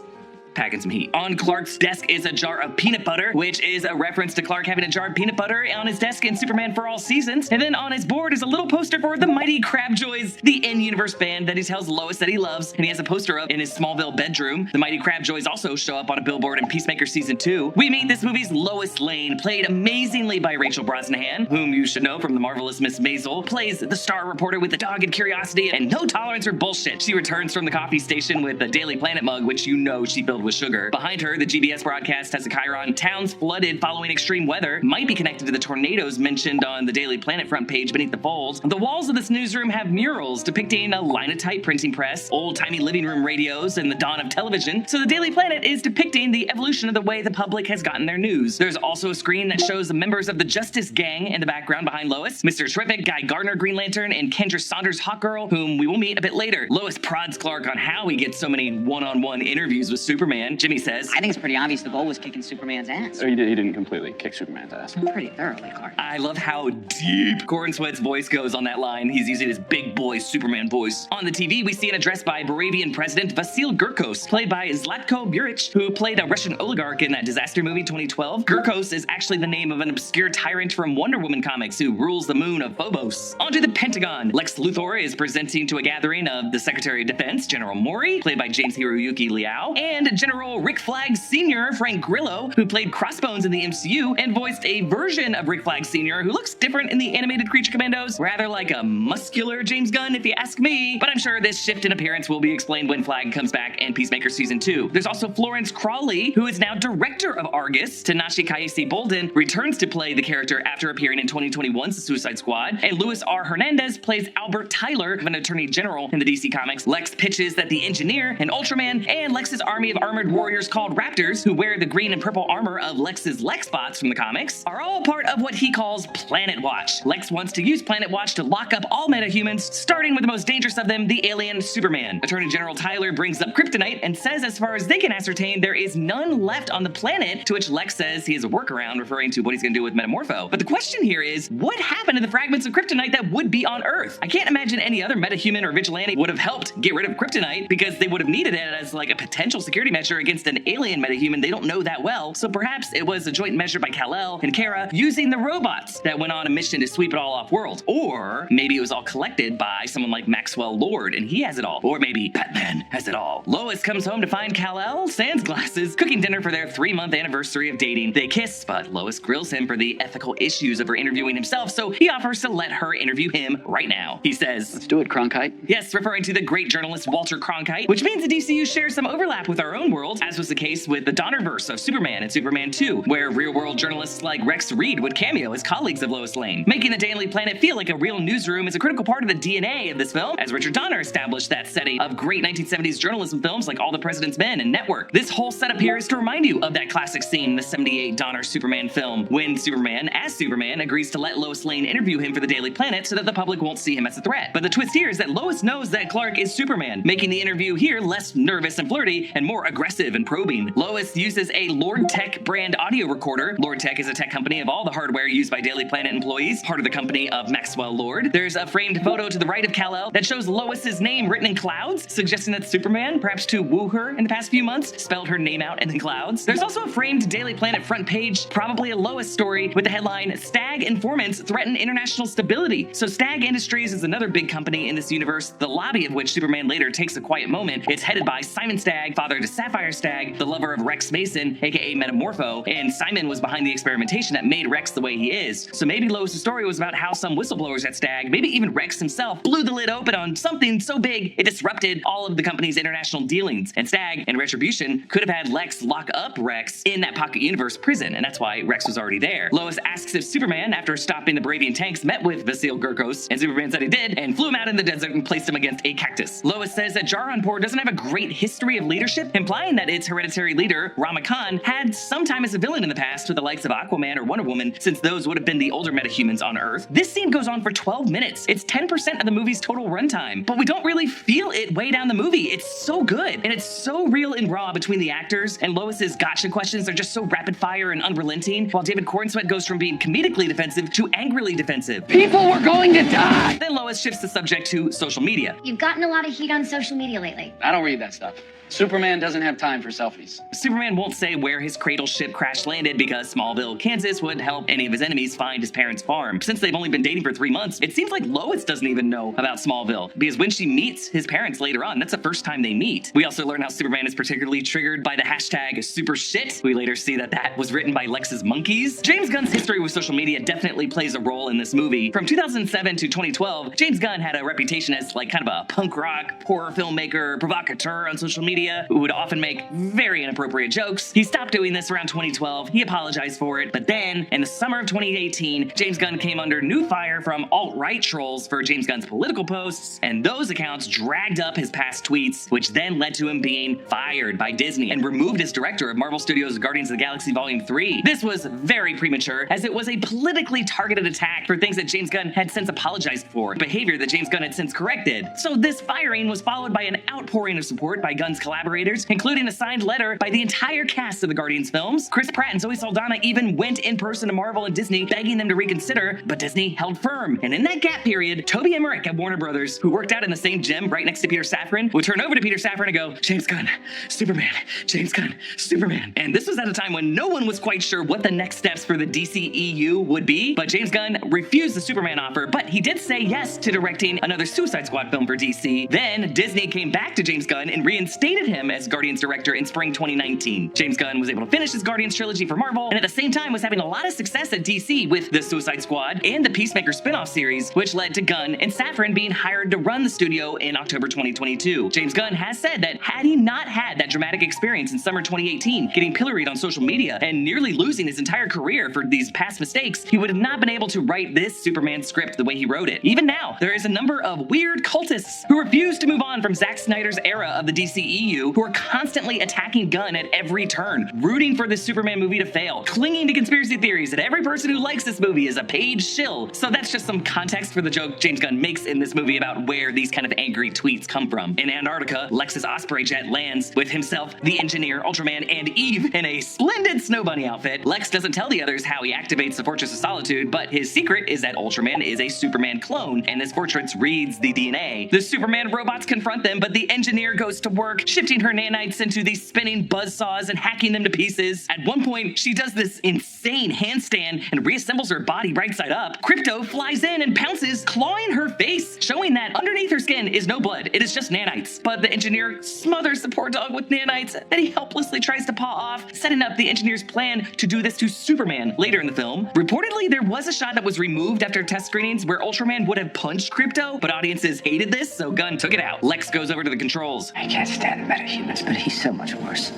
packing some heat. On Clark's desk is a jar of peanut butter, which is a reference to Clark having a jar of peanut butter on his desk in Superman for All Seasons. And then on his board is a little poster for the Mighty Crabjoys, the in-universe band that he tells Lois that he loves, and he has a poster of in his Smallville bedroom. The Mighty Crabjoys also show up on a billboard in Peacemaker Season 2. We meet this movie's Lois Lane, played amazingly by Rachel Brosnahan, whom you should know from The Marvelous Miss Maisel, plays the star reporter with the dogged curiosity and no tolerance for bullshit. She returns from the coffee station with the Daily Planet mug, which you know she filled with sugar. Behind her, the GBS broadcast has a chyron. Towns flooded following extreme weather might be connected to the tornadoes mentioned on the Daily Planet front page beneath the folds. The walls of this newsroom have murals depicting a linotype printing press, old-timey living room radios, and the dawn of television. So the Daily Planet is depicting the evolution of the way the public has gotten their news. There's also a screen that shows the members of the Justice Gang in the background behind Lois, Mr. Terrific, Guy Gardner Green Lantern, and Kendra Saunders Hawkgirl, whom we will meet a bit later. Lois prods Clark on how he gets so many one-on-one interviews with Superman. Jimmy says, I think it's pretty obvious the goal was kicking Superman's ass. He didn't completely kick Superman's ass. Pretty thoroughly, Clark. I love how deep Gordon Sweat's voice goes on that line. He's using his big boy Superman voice. On the TV, we see an address by Moravian President Vasil Gurkos, played by Zlatko Buric, who played a Russian oligarch in that disaster movie 2012. Gurkos is actually the name of an obscure tyrant from Wonder Woman comics who rules the moon of Phobos. Onto the Pentagon. Lex Luthor is presenting to a gathering of the Secretary of Defense, General Mori, played by James Hiroyuki Liao, and General Rick Flag Sr., Frank Grillo, who played Crossbones in the MCU and voiced a version of Rick Flag Sr. who looks different in the animated Creature Commandos, rather like a muscular James Gunn if you ask me, but I'm sure this shift in appearance will be explained when Flag comes back in Peacemaker Season 2. There's also Florence Crawley, who is now director of Argus. Tanashi Kayese Bolden returns to play the character after appearing in 2021's The Suicide Squad, and Luis R. Hernandez plays Albert Tyler, an attorney general in the DC Comics. Lex pitches that the Engineer and Ultraman and Lex's army of armored warriors called Raptors, who wear the green and purple armor of Lex's Lexbots from the comics, are all part of what he calls Planet Watch. Lex wants to use Planet Watch to lock up all metahumans, starting with the most dangerous of them, the alien Superman. Attorney General Tyler brings up kryptonite and says as far as they can ascertain, there is none left on the planet, to which Lex says he has a workaround, referring to what he's going to do with Metamorpho. But the question here is, what happened to the fragments of kryptonite that would be on Earth? I can't imagine any other metahuman or vigilante would have helped get rid of kryptonite, because they would have needed it as like a potential security measure against an alien metahuman they don't know that well. So perhaps it was a joint measure by Kal-El and Kara using the robots that went on a mission to sweep it all off world. Or maybe it was all collected by someone like Maxwell Lord and he has it all. Or maybe Batman has it all. Lois comes home to find Kal-El, sans glasses, cooking dinner for their 3-month anniversary of dating. They kiss, but Lois grills him for the ethical issues of her interviewing himself, so he offers to let her interview him right now. He says, Let's do it, Cronkite. yes, referring to the great journalist Walter Cronkite, which means the DCU shares some overlap with our own world, as was the case with the Donnerverse of Superman and Superman 2, where real-world journalists like Rex Reed would cameo as colleagues of Lois Lane. Making the Daily Planet feel like a real newsroom is a critical part of the DNA of this film, as Richard Donner established that setting of great 1970s journalism films like All the President's Men and Network. This whole setup here is to remind you of that classic scene in the 78 Donner Superman film, when Superman, as Superman, agrees to let Lois Lane interview him for the Daily Planet so that the public won't see him as a threat. But the twist here is that Lois knows that Clark is Superman, making the interview here less nervous and flirty and more aggressive and probing. Lois uses a Lord Tech brand audio recorder. Lord Tech is a tech company of all the hardware used by Daily Planet employees, part of the company of Maxwell Lord. There's a framed photo to the right of Kal-El that shows Lois's name written in clouds, suggesting that Superman, perhaps to woo her in the past few months, spelled her name out in the clouds. There's also a framed Daily Planet front page, probably a Lois story, with the headline, Stag Informants Threaten International Stability. So Stag Industries is another big company in this universe, the lobby of which Superman later takes a quiet moment. It's headed by Simon Stagg, father to Sapphire Stagg, the lover of Rex Mason, aka Metamorpho, and Simon was behind the experimentation that made Rex the way he is. So maybe Lois' story was about how some whistleblowers at Stagg, maybe even Rex himself, blew the lid open on something so big it disrupted all of the company's international dealings. And Stagg, in retribution, could have had Lex lock up Rex in that pocket universe prison, and that's why Rex was already there. Lois asks if Superman, after stopping the Bravian tanks, met with Vasil Gurkos, and Superman said he did, and flew him out in the desert and placed him against a cactus. Lois says that Jaranpur doesn't have a great history of leadership, implying that its hereditary leader, Rama Khan, had some time as a villain in the past with the likes of Aquaman or Wonder Woman, since those would have been the older metahumans on Earth. This scene goes on for 12 minutes. It's 10% of the movie's total runtime, but we don't really feel it way down the movie. It's so good, and it's so real and raw between the actors, and Lois's gotcha questions are just so rapid fire and unrelenting, while David Cornsweet goes from being comedically defensive to angrily defensive. People were going to die! Then Lois shifts the subject to social media. You've gotten a lot of heat on social media lately. I don't read that stuff. Superman doesn't have time for selfies. Superman won't say where his cradle ship crash landed because Smallville, Kansas would help any of his enemies find his parents' farm. Since they've only been dating for 3 months, it seems like Lois doesn't even know about Smallville, because when she meets his parents later on, that's the first time they meet. We also learn how Superman is particularly triggered by the hashtag #supershit. We later see that was written by Lex's monkeys. James Gunn's history with social media definitely plays a role in this movie. From 2007 to 2012, James Gunn had a reputation as like kind of a punk rock, horror filmmaker, provocateur on social media, who would often make very inappropriate jokes. He stopped doing this around 2012. He apologized for it, but then in the summer of 2018, James Gunn came under new fire from alt-right trolls for James Gunn's political posts, and those accounts dragged up his past tweets, which then led to him being fired by Disney and removed as director of Marvel Studios' Guardians of the Galaxy Volume 3. This was very premature, as it was a politically targeted attack for things that James Gunn had since apologized for, behavior that James Gunn had since corrected. So this firing was followed by an outpouring of support by Gunn's collaborators, including a signed letter by the entire cast of the Guardians films. Chris Pratt and Zoe Saldana even went in person to Marvel and Disney begging them to reconsider, but Disney held firm. And in that gap period, Toby Emmerich at Warner Brothers, who worked out in the same gym right next to Peter Safran, would turn over to Peter Safran and go, "James Gunn, Superman, James Gunn, Superman." And this was at a time when no one was quite sure what the next steps for the DCEU would be, but James Gunn refused the Superman offer, but he did say yes to directing another Suicide Squad film for DC. Then Disney came back to James Gunn and reinstated him as Guardians director in spring 2019. James Gunn was able to finish his Guardians trilogy for Marvel, and at the same time was having a lot of success at DC with the Suicide Squad and the Peacemaker spin-off series, which led to Gunn and Safran being hired to run the studio in October 2022. James Gunn has said that had he not had that dramatic experience in summer 2018, getting pilloried on social media and nearly losing his entire career for these past mistakes, he would have not been able to write this Superman script the way he wrote it. Even now, there is a number of weird cultists who refuse to move on from Zack Snyder's era of the DCEU, who are constantly attacking Gunn at every turn, rooting for this Superman movie to fail, clinging to conspiracy theories that every person who likes this movie is a paid shill. So that's just some context for the joke James Gunn makes in this movie about where these kind of angry tweets come from. In Antarctica, Lex's Osprey jet lands with himself, the Engineer, Ultraman, and Eve in a splendid snow bunny outfit. Lex doesn't tell the others how he activates the Fortress of Solitude, but his secret is that Ultraman is a Superman clone, and this fortress reads the DNA. The Superman robots confront them, but the Engineer goes to work, shifting her nanites into these spinning buzzsaws and hacking them to pieces. At one point, she does this insane handstand and reassembles her body right side up. Krypto flies in and pounces, clawing her face, showing that underneath her skin is no blood. It is just nanites. But the Engineer smothers the poor dog with nanites that he helplessly tries to paw off, setting up the Engineer's plan to do this to Superman later in the film. Reportedly, there was a shot that was removed after test screenings where Ultraman would have punched Krypto, but audiences hated this, so Gunn took it out. Lex goes over to the controls. I can't stand metahumans, but he's so much worse.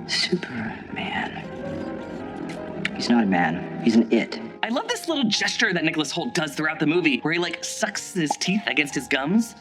Superman. He's not a man. He's an it. I love this little gesture that Nicholas Hoult does throughout the movie, where he like sucks his teeth against his gums.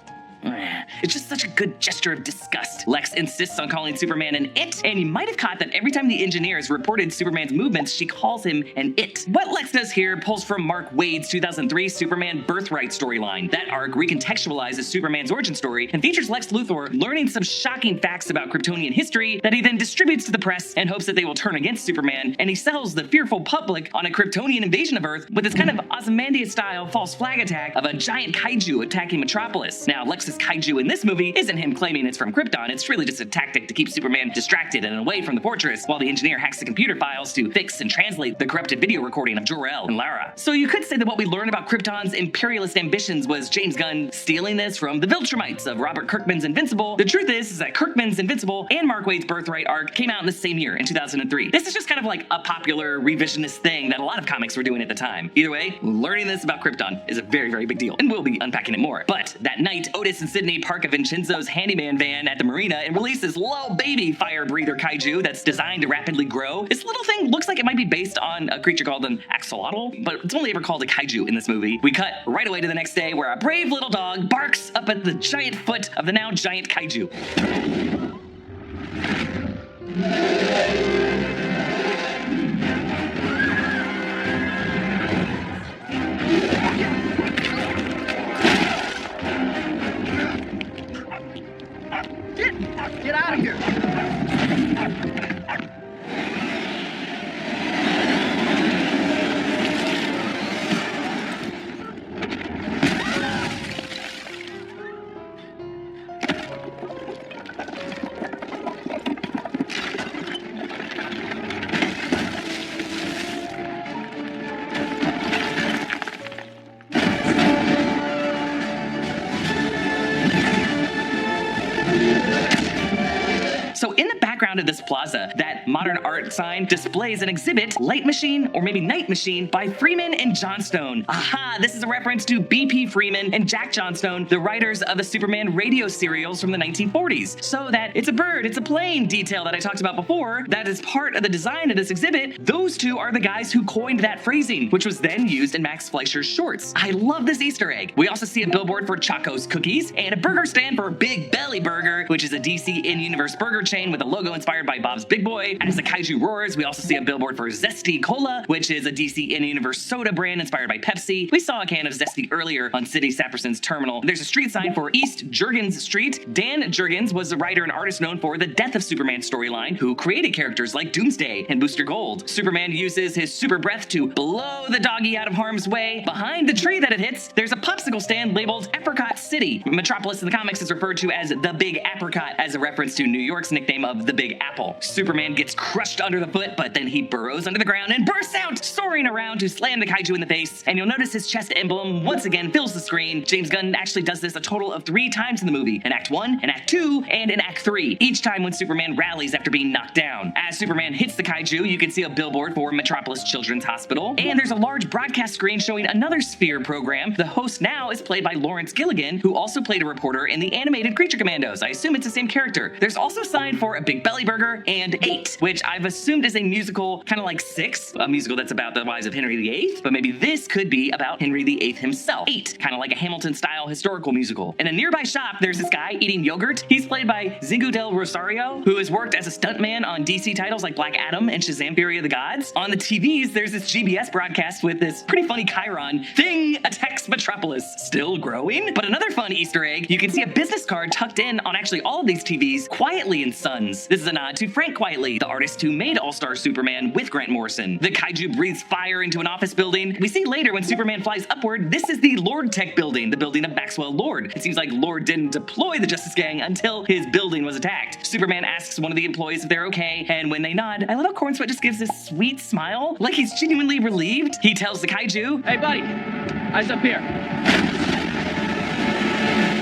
It's just such a good gesture of disgust. Lex insists on calling Superman an it, and you might have caught that every time the Engineer has reported Superman's movements, she calls him an it. What Lex does here pulls from Mark Waid's 2003 Superman Birthright storyline. That arc recontextualizes Superman's origin story and features Lex Luthor learning some shocking facts about Kryptonian history that he then distributes to the press in hopes that they will turn against Superman, and he sells the fearful public on a Kryptonian invasion of Earth with this kind of Ozymandias-style false flag attack of a giant kaiju attacking Metropolis. Now, Lex versus kaiju in this movie isn't him claiming it's from Krypton. It's really just a tactic to keep Superman distracted and away from the fortress while the engineer hacks the computer files to fix and translate the corrupted video recording of Jor-El and Lara. So you could say that what we learned about Krypton's imperialist ambitions was James Gunn stealing this from the Viltrumites of Robert Kirkman's Invincible. The truth is that Kirkman's Invincible and Mark Waid's Birthright arc came out in the same year, in 2003. This is just kind of like a popular revisionist thing that a lot of comics were doing at the time. Either way, learning this about Krypton is a very, very big deal, and we'll be unpacking it more. But that night, Otis and Sydney park a Vincenzo's handyman van at the marina and release this little baby fire breather kaiju that's designed to rapidly grow. This little thing looks like it might be based on a creature called an axolotl, but it's only ever called a kaiju in this movie. We cut right away to the next day where a brave little dog barks up at the giant foot of the now giant kaiju. Get out of here! So in the background of this plaza, that modern art sign displays an exhibit, Light Machine, or maybe Night Machine, by Freeman and Johnstone. Aha, this is a reference to B.P. Freeman and Jack Johnstone, the writers of the Superman radio serials from the 1940s. So that it's a bird, it's a plane detail that I talked about before, that is part of the design of this exhibit. Those two are the guys who coined that phrasing, which was then used in Max Fleischer's shorts. I love this Easter egg. We also see a billboard for Choco's Cookies and a burger stand for Big Belly Burger, which is a DC in-universe burger chain with a logo inspired by Bob's Big Boy. As the kaiju roars, we also see a billboard for Zesty Cola, which is a DC in-universe soda brand inspired by Pepsi. We saw a can of Zesty earlier on Sidney Saperson's terminal. There's a street sign for East Jurgens Street. Dan Jurgens was the writer and artist known for the Death of Superman storyline, who created characters like Doomsday and Booster Gold. Superman uses his super breath to blow the doggy out of harm's way. Behind the tree that it hits, there's a popsicle stand labeled Apricot City. Metropolis in the comics is referred to as the Big Apricot, as a reference to New York's nickname of the Big Apple. Superman gets crushed under the foot, but then he burrows under the ground and bursts out, soaring around to slam the kaiju in the face. And you'll notice his chest emblem once again fills the screen. James Gunn actually does this a total of 3 times in the movie, in Act 1, in Act 2, and in Act 3, each time when Superman rallies after being knocked down. As Superman hits the kaiju, you can see a billboard for Metropolis Children's Hospital, and there's a large broadcast screen showing another Sphere program. The host now is played by Lawrence Gilligan, who also played a reporter in the animated Creature Commandos. I assume it's the same character. There's also a sign for a Big Belly Burger and 8, which I've assumed is a musical, kind of like 6, a musical that's about the lives of Henry VIII, but maybe this could be about Henry VIII himself. 8, kind of like a Hamilton-style historical musical. In a nearby shop, there's this guy eating yogurt. He's played by Zingu del Rosario, who has worked as a stuntman on DC titles like Black Adam and Shazam! Fury of the Gods. On the TVs, there's this GBS broadcast with this pretty funny chyron, Thing attacks Metropolis, still growing? But another fun Easter egg, you can see a business card tucked in on actually all of these TVs, Quietly and Sons. This is a nod to Frank Quietly, the artist who made All-Star Superman with Grant Morrison. The kaiju breathes fire into an office building. We see later when Superman flies upward, this is the Lord Tech building, the building of Maxwell Lord. It seems like Lord didn't deploy the Justice Gang until his building was attacked. Superman asks one of the employees if they're okay, and when they nod, I love how Cornsweat just gives this sweet smile, like he's genuinely relieved. He tells the kaiju, Hey, buddy, eyes up here.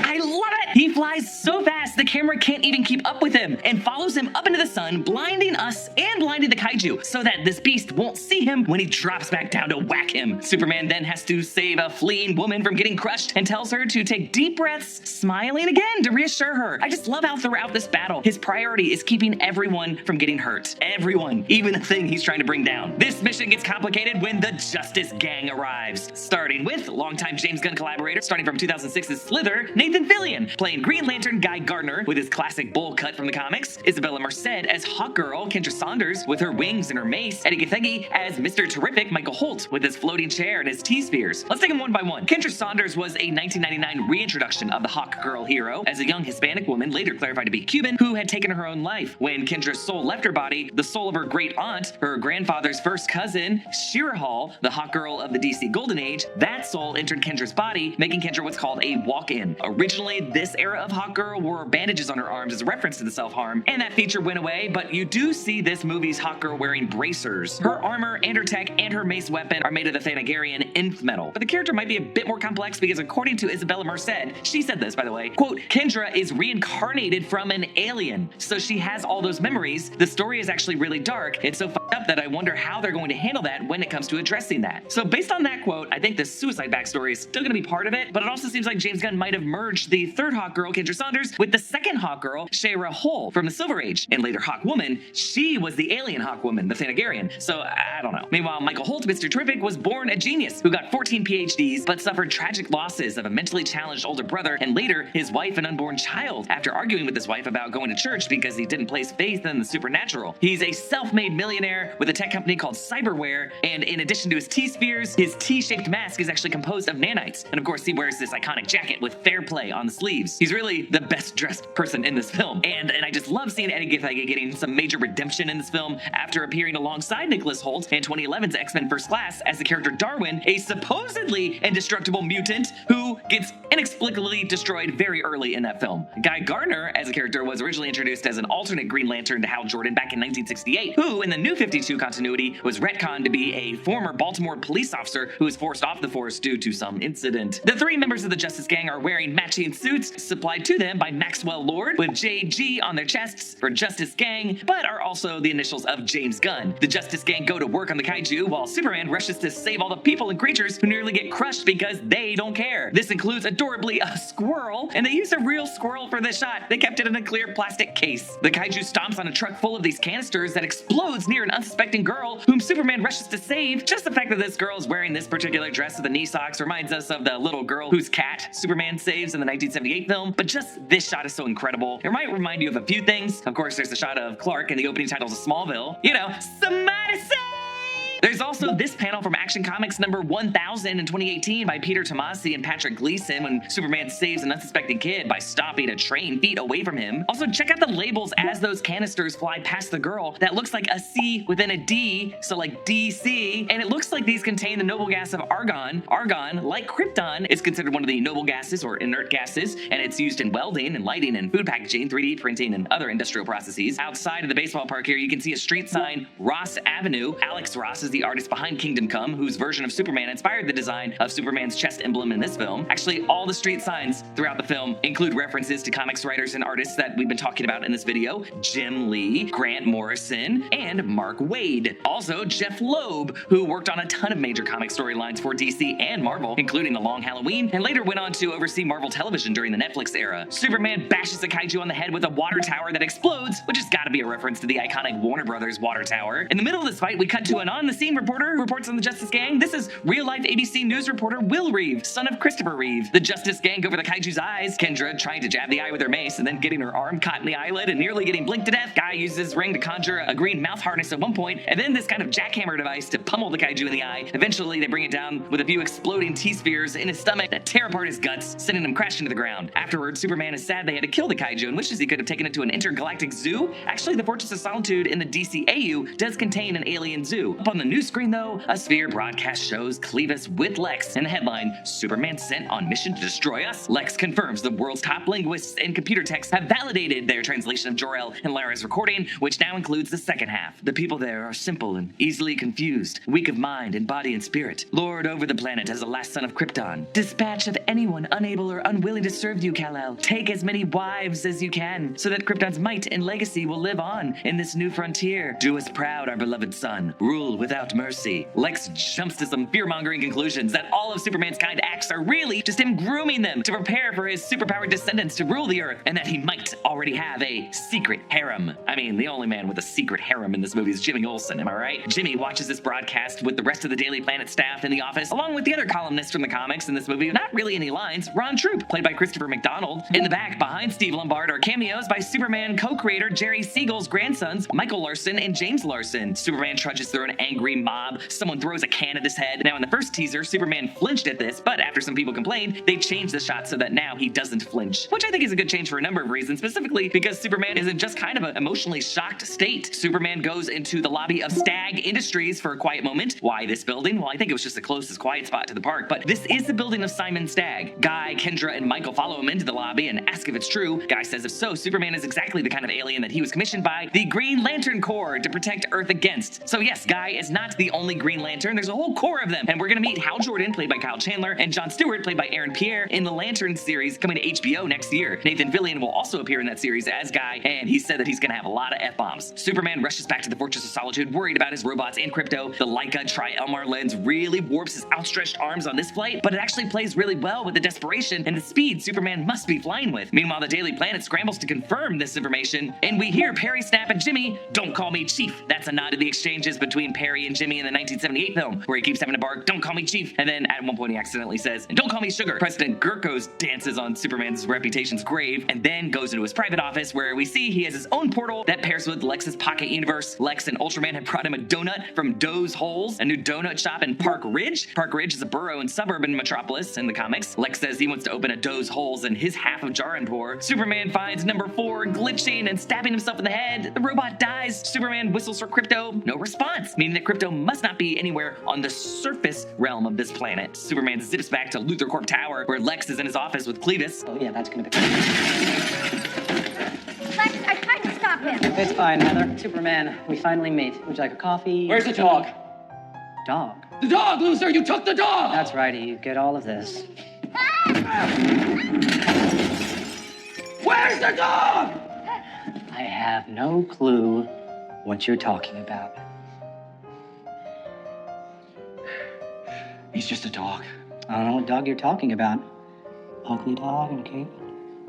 I love it! He flies so fast the camera can't even keep up with him and follows him up into the sun, blinding us and blinding the kaiju so that this beast won't see him when he drops back down to whack him. Superman then has to save a fleeing woman from getting crushed and tells her to take deep breaths, smiling again to reassure her. I just love how throughout this battle, his priority is keeping everyone from getting hurt. Everyone, even the thing he's trying to bring down. This mission gets complicated when the Justice Gang arrives, starting with longtime James Gunn collaborator, starting from 2006's Slither, Nathan Fillion, playing Green Lantern Guy Gardner with his classic bowl cut from the comics, Isabella Merced as Hawkgirl, Kendra Saunders with her wings and her mace, Eddie Gathegi as Mr. Terrific, Michael Holt with his floating chair and his T-spheres. Let's take them one by one. Kendra Saunders was a 1999 reintroduction of the Hawkgirl hero as a young Hispanic woman, later clarified to be Cuban, who had taken her own life. When Kendra's soul left her body, the soul of her great aunt, her grandfather's first cousin, Shira Hall, the Hawkgirl of the DC Golden Age, that soul entered Kendra's body, making Kendra what's called a walk-in. Originally, this era of Hawkgirl wore bandages on her arms as a reference to the self-harm, and that feature went away, but you do see this movie's Hawkgirl wearing bracers. Her armor and her tech and her mace weapon are made of the Thanagarian nth metal. But the character might be a bit more complex because according to Isabella Merced, she said this, by the way, quote, Kendra is reincarnated from an alien, so she has all those memories. The story is actually really dark. It's so fucked up that I wonder how they're going to handle that when it comes to addressing that. So based on that quote, I think the suicide backstory is still going to be part of it, but it also seems like James Gunn might have merged the third Hawkgirl, Kendra Saunders, with the second Hawkgirl, Shayra Hull from the Silver Age, and later Hawkwoman. She was the alien Hawkwoman, the Thanagarian, so I don't know. Meanwhile, Michael Holt, Mr. Terrific, was born a genius who got 14 PhDs, but suffered tragic losses of a mentally challenged older brother and later his wife and unborn child after arguing with his wife about going to church because he didn't place faith in the supernatural. He's a self-made millionaire with a tech company called Cyberware, and in addition to his T-spheres, his T-shaped mask is actually composed of nanites. And of course, he wears this iconic jacket with fair play on the sleeves. He's really the best dressed person in this film. And I just love seeing Eddie Githage getting some major redemption in this film after appearing alongside Nicholas Hoult in 2011's X-Men First Class as the character Darwin, a supposedly indestructible mutant who gets inexplicably destroyed very early in that film. Guy Gardner as a character was originally introduced as an alternate Green Lantern to Hal Jordan back in 1968, who in the New 52 continuity was retconned to be a former Baltimore police officer who was forced off the force due to some incident. The three members of the Justice Gang are wearing matching suits supplied to them by Maxwell Lord with JG on their chests for Justice Gang, but are also the initials of James Gunn. The Justice Gang go to work on the kaiju while Superman rushes to save all the people and creatures who nearly get crushed because they don't care. This includes adorably a squirrel, and they used a real squirrel for this shot. They kept it in a clear plastic case. The kaiju stomps on a truck full of these canisters that explodes near an unsuspecting girl whom Superman rushes to save. Just the fact that this girl is wearing this particular dress with the knee socks reminds us of the little girl whose cat Superman saves in the 1978 film, but just this shot is so incredible. It might remind you of a few things. Of course, there's the shot of Clark in the opening titles of Smallville. You know, somebody say! There's also this panel from Action Comics number 1000 in 2018 by Peter Tomasi and Patrick Gleason when Superman saves an unsuspecting kid by stopping a train feet away from him. Also, check out the labels as those canisters fly past the girl. That looks like a C within a D, so like DC, and it looks like these contain the noble gas of argon. Argon, like Krypton, is considered one of the noble gases or inert gases, and it's used in welding and lighting and food packaging, 3D printing, and other industrial processes. Outside of the baseball park here, you can see a street sign, Ross Avenue. Alex Ross is the artist behind Kingdom Come, whose version of Superman inspired the design of Superman's chest emblem in this film. Actually, all the street signs throughout the film include references to comics writers and artists that we've been talking about in this video: Jim Lee, Grant Morrison, and Mark Waid. Also, Jeff Loeb, who worked on a ton of major comic storylines for DC and Marvel, including The Long Halloween, and later went on to oversee Marvel Television during the Netflix era. Superman bashes a kaiju on the head with a water tower that explodes, which has got to be a reference to the iconic Warner Brothers water tower. In the middle of this fight, we cut to an on-the-scene reporter who reports on the Justice Gang. This is real-life ABC News reporter Will Reeve, son of Christopher Reeve. The Justice Gang go for the kaiju's eyes, Kendra trying to jab the eye with her mace and then getting her arm caught in the eyelid and nearly getting blinked to death. Guy uses his ring to conjure a green mouth harness at one point, and then this kind of jackhammer device to pummel the kaiju in the eye. Eventually, they bring it down with a few exploding T-spheres in his stomach that tear apart his guts, sending him crashing to the ground. Afterwards, Superman is sad they had to kill the kaiju and wishes he could have taken it to an intergalactic zoo. Actually, the Fortress of Solitude in the DCAU does contain an alien zoo. Up on the news screen, though, a sphere broadcast shows Clevis with Lex, and the headline, Superman sent on mission to destroy us. Lex confirms the world's top linguists and computer techs have validated their translation of Jor-El and Lara's recording, which now includes the second half. The people there are simple and easily confused, weak of mind and body and spirit. Lord over the planet as the last son of Krypton. Dispatch of anyone unable or unwilling to serve you, Kal-El. Take as many wives as you can, so that Krypton's might and legacy will live on in this new frontier. Do us proud, our beloved son. Rule without mercy. Lex jumps to some fear-mongering conclusions that all of Superman's kind acts are really just him grooming them to prepare for his superpowered descendants to rule the Earth, and that he might already have a secret harem. I mean, the only man with a secret harem in this movie is Jimmy Olsen, am I right? Jimmy watches this broadcast with the rest of the Daily Planet staff in the office, along with the other columnists from the comics in this movie. Not really any lines. Ron Troop, played by Christopher McDonald. In the back, behind Steve Lombard, are cameos by Superman co-creator Jerry Siegel's grandsons, Michael Larson and James Larson. Superman trudges through an angry angry mob. Someone throws a can at his head. Now in the first teaser, Superman flinched at this, but after some people complained, they changed the shot so that now he doesn't flinch, which I think is a good change for a number of reasons, specifically because Superman is in just kind of an emotionally shocked state. Superman goes into the lobby of Stag Industries for a quiet moment. Why this building? Well, I think it was just the closest quiet spot to the park, but this is the building of Simon Stagg. Guy, Kendra, and Michael follow him into the lobby and ask if it's true. Guy says if so, Superman is exactly the kind of alien that he was commissioned by the Green Lantern Corps to protect Earth against. So yes, Guy is not the only Green Lantern. There's a whole corps of them, and we're gonna meet Hal Jordan, played by Kyle Chandler, and Jon Stewart, played by Aaron Pierre, in the Lantern series coming to HBO next year. Nathan Fillion will also appear in that series as Guy, and he said that he's gonna have a lot of F-bombs. Superman rushes back to the Fortress of Solitude, worried about his robots and Krypto. The Leica Tri-Elmar lens really warps his outstretched arms on this flight, but it actually plays really well with the desperation and the speed Superman must be flying with. Meanwhile, the Daily Planet scrambles to confirm this information, and we hear Perry snap at Jimmy, "Don't call me Chief." That's a nod to the exchanges between Perry and Jimmy in the 1978 film, where he keeps having to bark, "Don't call me Chief," and then at one point he accidentally says, "And don't call me Sugar." President Gurkos dances on Superman's reputation's grave, and then goes into his private office, where we see he has his own portal that pairs with Lex's pocket universe. Lex and Ultraman have brought him a donut from Doe's Holes, a new donut shop in Park Ridge. Park Ridge is a borough and suburb in Metropolis in the comics. Lex says he wants to open a Doe's Holes in his half of Jaranpur. Superman finds number 4 glitching and stabbing himself in the head. The robot dies. Superman whistles for Krypto. No response, meaning that Krypto must not be anywhere on the surface realm of this planet. Superman zips back to Luthor Corp Tower, where Lex is in his office with Clevis. Oh, yeah, that's gonna be. Lex, I tried to stop him. It's fine, Heather. Superman, we finally meet. Would you like a coffee? Where's the dog? Dog? The dog, loser! You took the dog! That's right, you get all of this. Where's the dog? I have no clue what you're talking about. He's just a dog. I don't know what dog you're talking about. Ugly dog in a cape?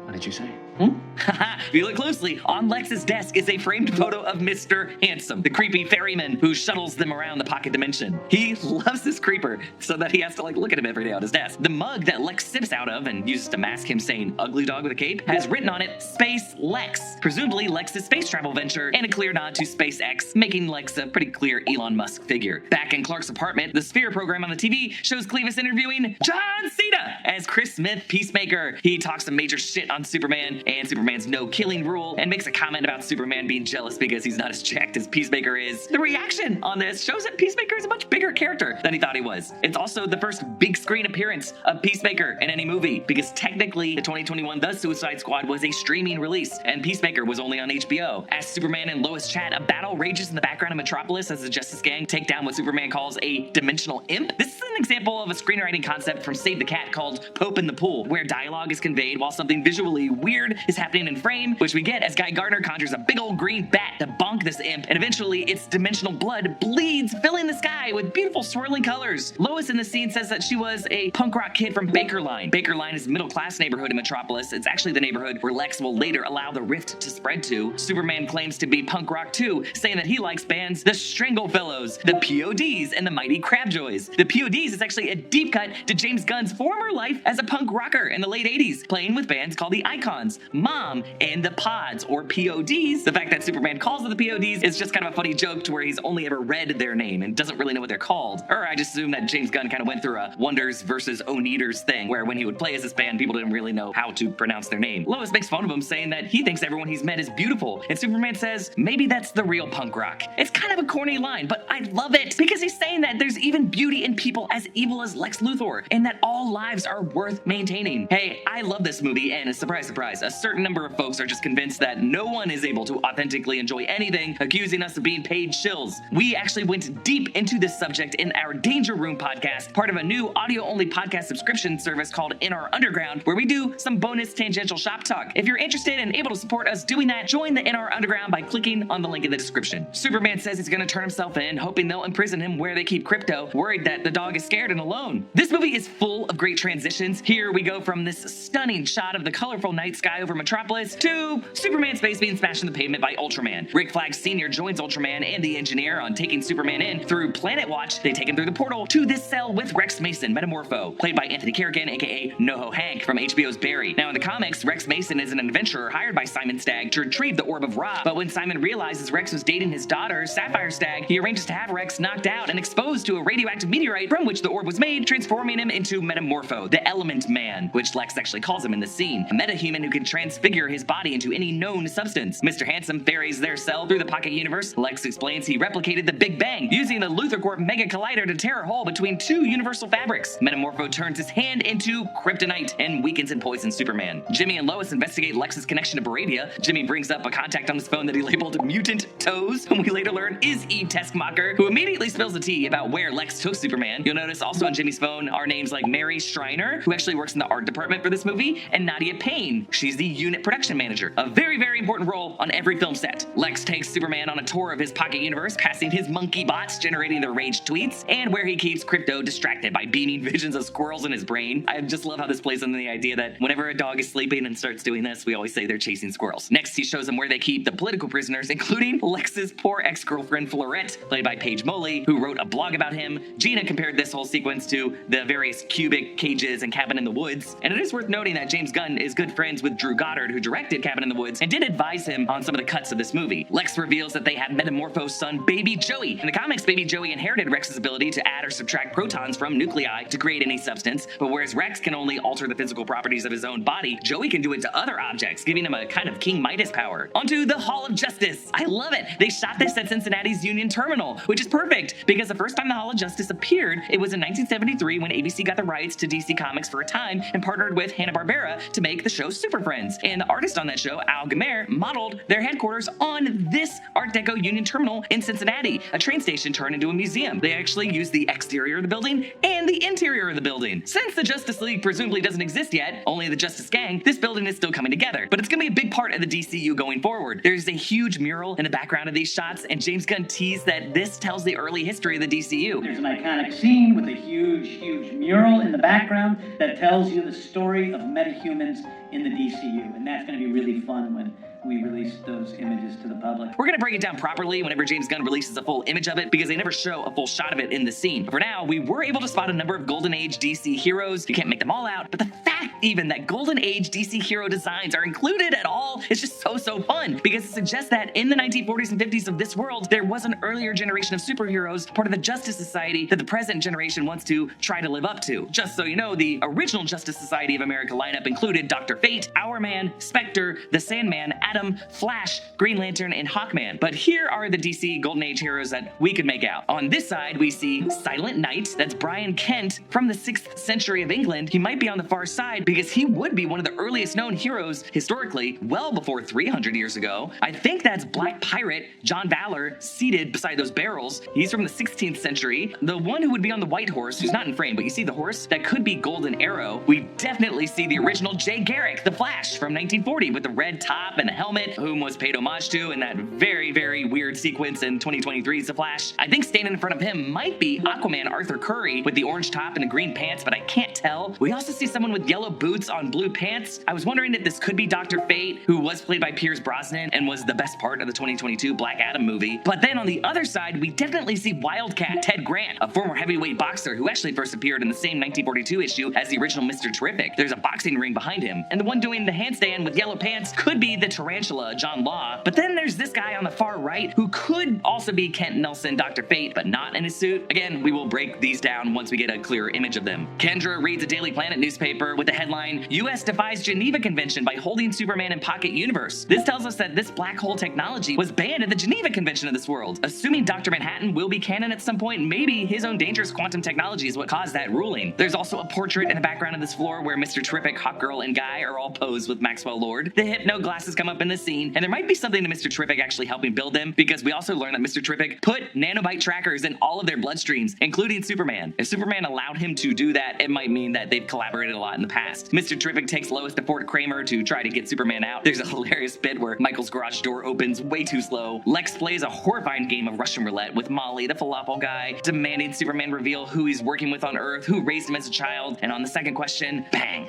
What did you say? If you look closely, on Lex's desk is a framed photo of Mr. Handsome, the creepy ferryman who shuttles them around the pocket dimension. He loves this creeper so that he has to look at him every day on his desk. The mug that Lex sips out of and uses to mask him saying "ugly dog with a cape" has written on it "Space Lex," presumably Lex's space travel venture, and a clear nod to SpaceX, making Lex a pretty clear Elon Musk figure. Back in Clark's apartment, the Sphere program on the TV shows Clevis interviewing John Cena as Chris Smith, Peacemaker. He talks some major shit on Superman and Superman's no-killing rule, and makes a comment about Superman being jealous because he's not as jacked as Peacemaker is. The reaction on this shows that Peacemaker is a much bigger character than he thought he was. It's also the first big screen appearance of Peacemaker in any movie, because technically the 2021 The Suicide Squad was a streaming release, and Peacemaker was only on HBO. As Superman and Lois chat, a battle rages in the background of Metropolis as the Justice Gang take down what Superman calls a dimensional imp. This is an example of a screenwriting concept from Save the Cat called Pope in the Pool, where dialogue is conveyed while something visually weird is happening in frame, which we get as Guy Gardner conjures a big old green bat to bonk this imp, and eventually its dimensional blood bleeds, filling the sky with beautiful swirling colors. Lois in the scene says that she was a punk rock kid from Bakerline. Bakerline is a middle-class neighborhood in Metropolis. It's actually the neighborhood where Lex will later allow the rift to spread to. Superman claims to be punk rock too, saying that he likes bands the Strangle-Fellows, the PODs, and the Mighty Crabjoys. The PODs is actually a deep cut to James Gunn's former life as a punk rocker in the late 80s, playing with bands called the Icons, Mom, and the Pods, or PODs. The fact that Superman calls them the PODs is just kind of a funny joke to where he's only ever read their name and doesn't really know what they're called. Or I just assume that James Gunn kind of went through a Wonders versus Oneaters thing, where when he would play as this band, people didn't really know how to pronounce their name. Lois makes fun of him, saying that he thinks everyone he's met is beautiful, and Superman says, maybe that's the real punk rock. It's kind of a corny line, but I love it, because he's saying that there's even beauty in people as evil as Lex Luthor, and that all lives are worth maintaining. Hey, I love this movie, and surprise, surprise, a certain number of folks are just convinced that no one is able to authentically enjoy anything, accusing us of being paid shills. We actually went deep into this subject in our Danger Room podcast, part of a new audio-only podcast subscription service called In Our Underground, where we do some bonus tangential shop talk. If you're interested and able to support us doing that, join the In Our Underground by clicking on the link in the description. Superman says he's gonna turn himself in, hoping they'll imprison him where they keep Krypto, worried that the dog is scared and alone. This movie is full of great transitions. Here we go from this stunning shot of the colorful night sky flyover Metropolis, to Superman's face being smashed in the pavement by Ultraman. Rick Flag Sr. joins Ultraman and the Engineer on taking Superman in through Planet Watch. They take him through the portal to this cell with Rex Mason, Metamorpho, played by Anthony Carrigan, aka NoHo Hank from HBO's Barry. Now in the comics, Rex Mason is an adventurer hired by Simon Stagg to retrieve the Orb of Ra, but when Simon realizes Rex was dating his daughter, Sapphire Stagg, he arranges to have Rex knocked out and exposed to a radioactive meteorite from which the orb was made, transforming him into Metamorpho, the Element Man, which Lex actually calls him in the scene, a metahuman who can transfigure his body into any known substance. Mr. Handsome ferries their cell through the pocket universe. Lex explains he replicated the Big Bang using the LuthorCorp Mega Collider to tear a hole between two universal fabrics. Metamorpho turns his hand into kryptonite and weakens and poisons Superman. Jimmy and Lois investigate Lex's connection to Baradia. Jimmy brings up a contact on his phone that he labeled Mutant Toes, whom we later learn is Eve Teskmacher, who immediately spills the tea about where Lex took Superman. You'll notice also on Jimmy's phone are names like Mary Schreiner, who actually works in the art department for this movie, and Nadia Payne. She's the unit production manager, a very, very important role on every film set. Lex takes Superman on a tour of his pocket universe, passing his monkey bots, generating their rage tweets, and where he keeps Crypto distracted by beaming visions of squirrels in his brain. I just love how this plays into the idea that whenever a dog is sleeping and starts doing this, we always say they're chasing squirrels. Next, he shows them where they keep the political prisoners, including Lex's poor ex-girlfriend Florette, played by Paige Moley, who wrote a blog about him. Gina compared this whole sequence to the various cubic cages and Cabin in the Woods, and it is worth noting that James Gunn is good friends with Drew Goddard, who directed Cabin in the Woods, and did advise him on some of the cuts of this movie. Lex reveals that they have Metamorpho's son, Baby Joey. In the comics, Baby Joey inherited Rex's ability to add or subtract protons from nuclei to create any substance, but whereas Rex can only alter the physical properties of his own body, Joey can do it to other objects, giving him a kind of King Midas power. Onto the Hall of Justice. I love it. They shot this at Cincinnati's Union Terminal, which is perfect because the first time the Hall of Justice appeared, it was in 1973 when ABC got the rights to DC Comics for a time and partnered with Hanna-Barbera to make the show Super Friends. And the artist on that show, Al Gamer, modeled their headquarters on this Art Deco Union Terminal in Cincinnati, a train station turned into a museum. They actually used the exterior of the building and the interior of the building. Since the Justice League presumably doesn't exist yet, only the Justice Gang, this building is still coming together. But it's gonna be a big part of the DCU going forward. There's a huge mural in the background of these shots, and James Gunn teased that this tells the early history of the DCU. There's an iconic scene with a huge mural in the background that tells you the story of metahumans in the DCU, and that's going to be really fun when we release those images to the public. We're gonna break it down properly whenever James Gunn releases a full image of it, because they never show a full shot of it in the scene. But for now, we were able to spot a number of Golden Age DC heroes. You can't make them all out, but the fact even that Golden Age DC hero designs are included at all is just so fun, because it suggests that in the 1940s and 50s of this world, there was an earlier generation of superheroes, part of the Justice Society, that the present generation wants to try to live up to. Just so you know, the original Justice Society of America lineup included Dr. Fate, Hourman, Spectre, the Sandman, Atom, Flash, Green Lantern, and Hawkman. But here are the DC Golden Age heroes that we could make out. On this side, we see Silent Knight. That's Brian Kent from the 6th century of England. He might be on the far side because he would be one of the earliest known heroes historically, well before 300 years ago. I think that's Black Pirate, John Valor, seated beside those barrels. He's from the 16th century. The one who would be on the white horse, who's not in frame, but you see the horse? That could be Golden Arrow. We definitely see the original Jay Garrick, the Flash from 1940 with the red top and the helmet, whom was paid homage to in that very weird sequence in 2023's The Flash. I think standing in front of him might be Aquaman Arthur Curry with the orange top and the green pants, but I can't tell. We also see someone with yellow boots on blue pants. I was wondering if this could be Dr. Fate, who was played by Pierce Brosnan and was the best part of the 2022 Black Adam movie. But then on the other side, we definitely see Wildcat Ted Grant, a former heavyweight boxer who actually first appeared in the same 1942 issue as the original Mr. Terrific. There's a boxing ring behind him, and the one doing the handstand with yellow pants could be the Tarantula, John Law. But then there's this guy on the far right who could also be Kent Nelson, Dr. Fate, but not in his suit. Again, we will break these down once we get a clearer image of them. Kendra reads a Daily Planet newspaper with the headline, US defies Geneva Convention by holding Superman in pocket universe. This tells us that this black hole technology was banned at the Geneva Convention of this world. Assuming Dr. Manhattan will be canon at some point, maybe his own dangerous quantum technology is what caused that ruling. There's also a portrait in the background of this floor where Mr. Terrific, Hawkgirl, and Guy are all posed with Maxwell Lord. The hypno glasses come up in the scene, and there might be something to Mr. Terrific actually helping build them, because we also learned that Mr. Terrific put nanobite trackers in all of their bloodstreams, including Superman. If Superman allowed him to do that, it might mean that they've collaborated a lot in the past. Mr. Terrific takes Lois to Fort Kramer to try to get Superman out. There's a hilarious bit where Michael's garage door opens way too slow. Lex plays a horrifying game of Russian roulette with Molly, the falafel guy, demanding Superman reveal who he's working with on Earth, who raised him as a child, and on the second question, bang,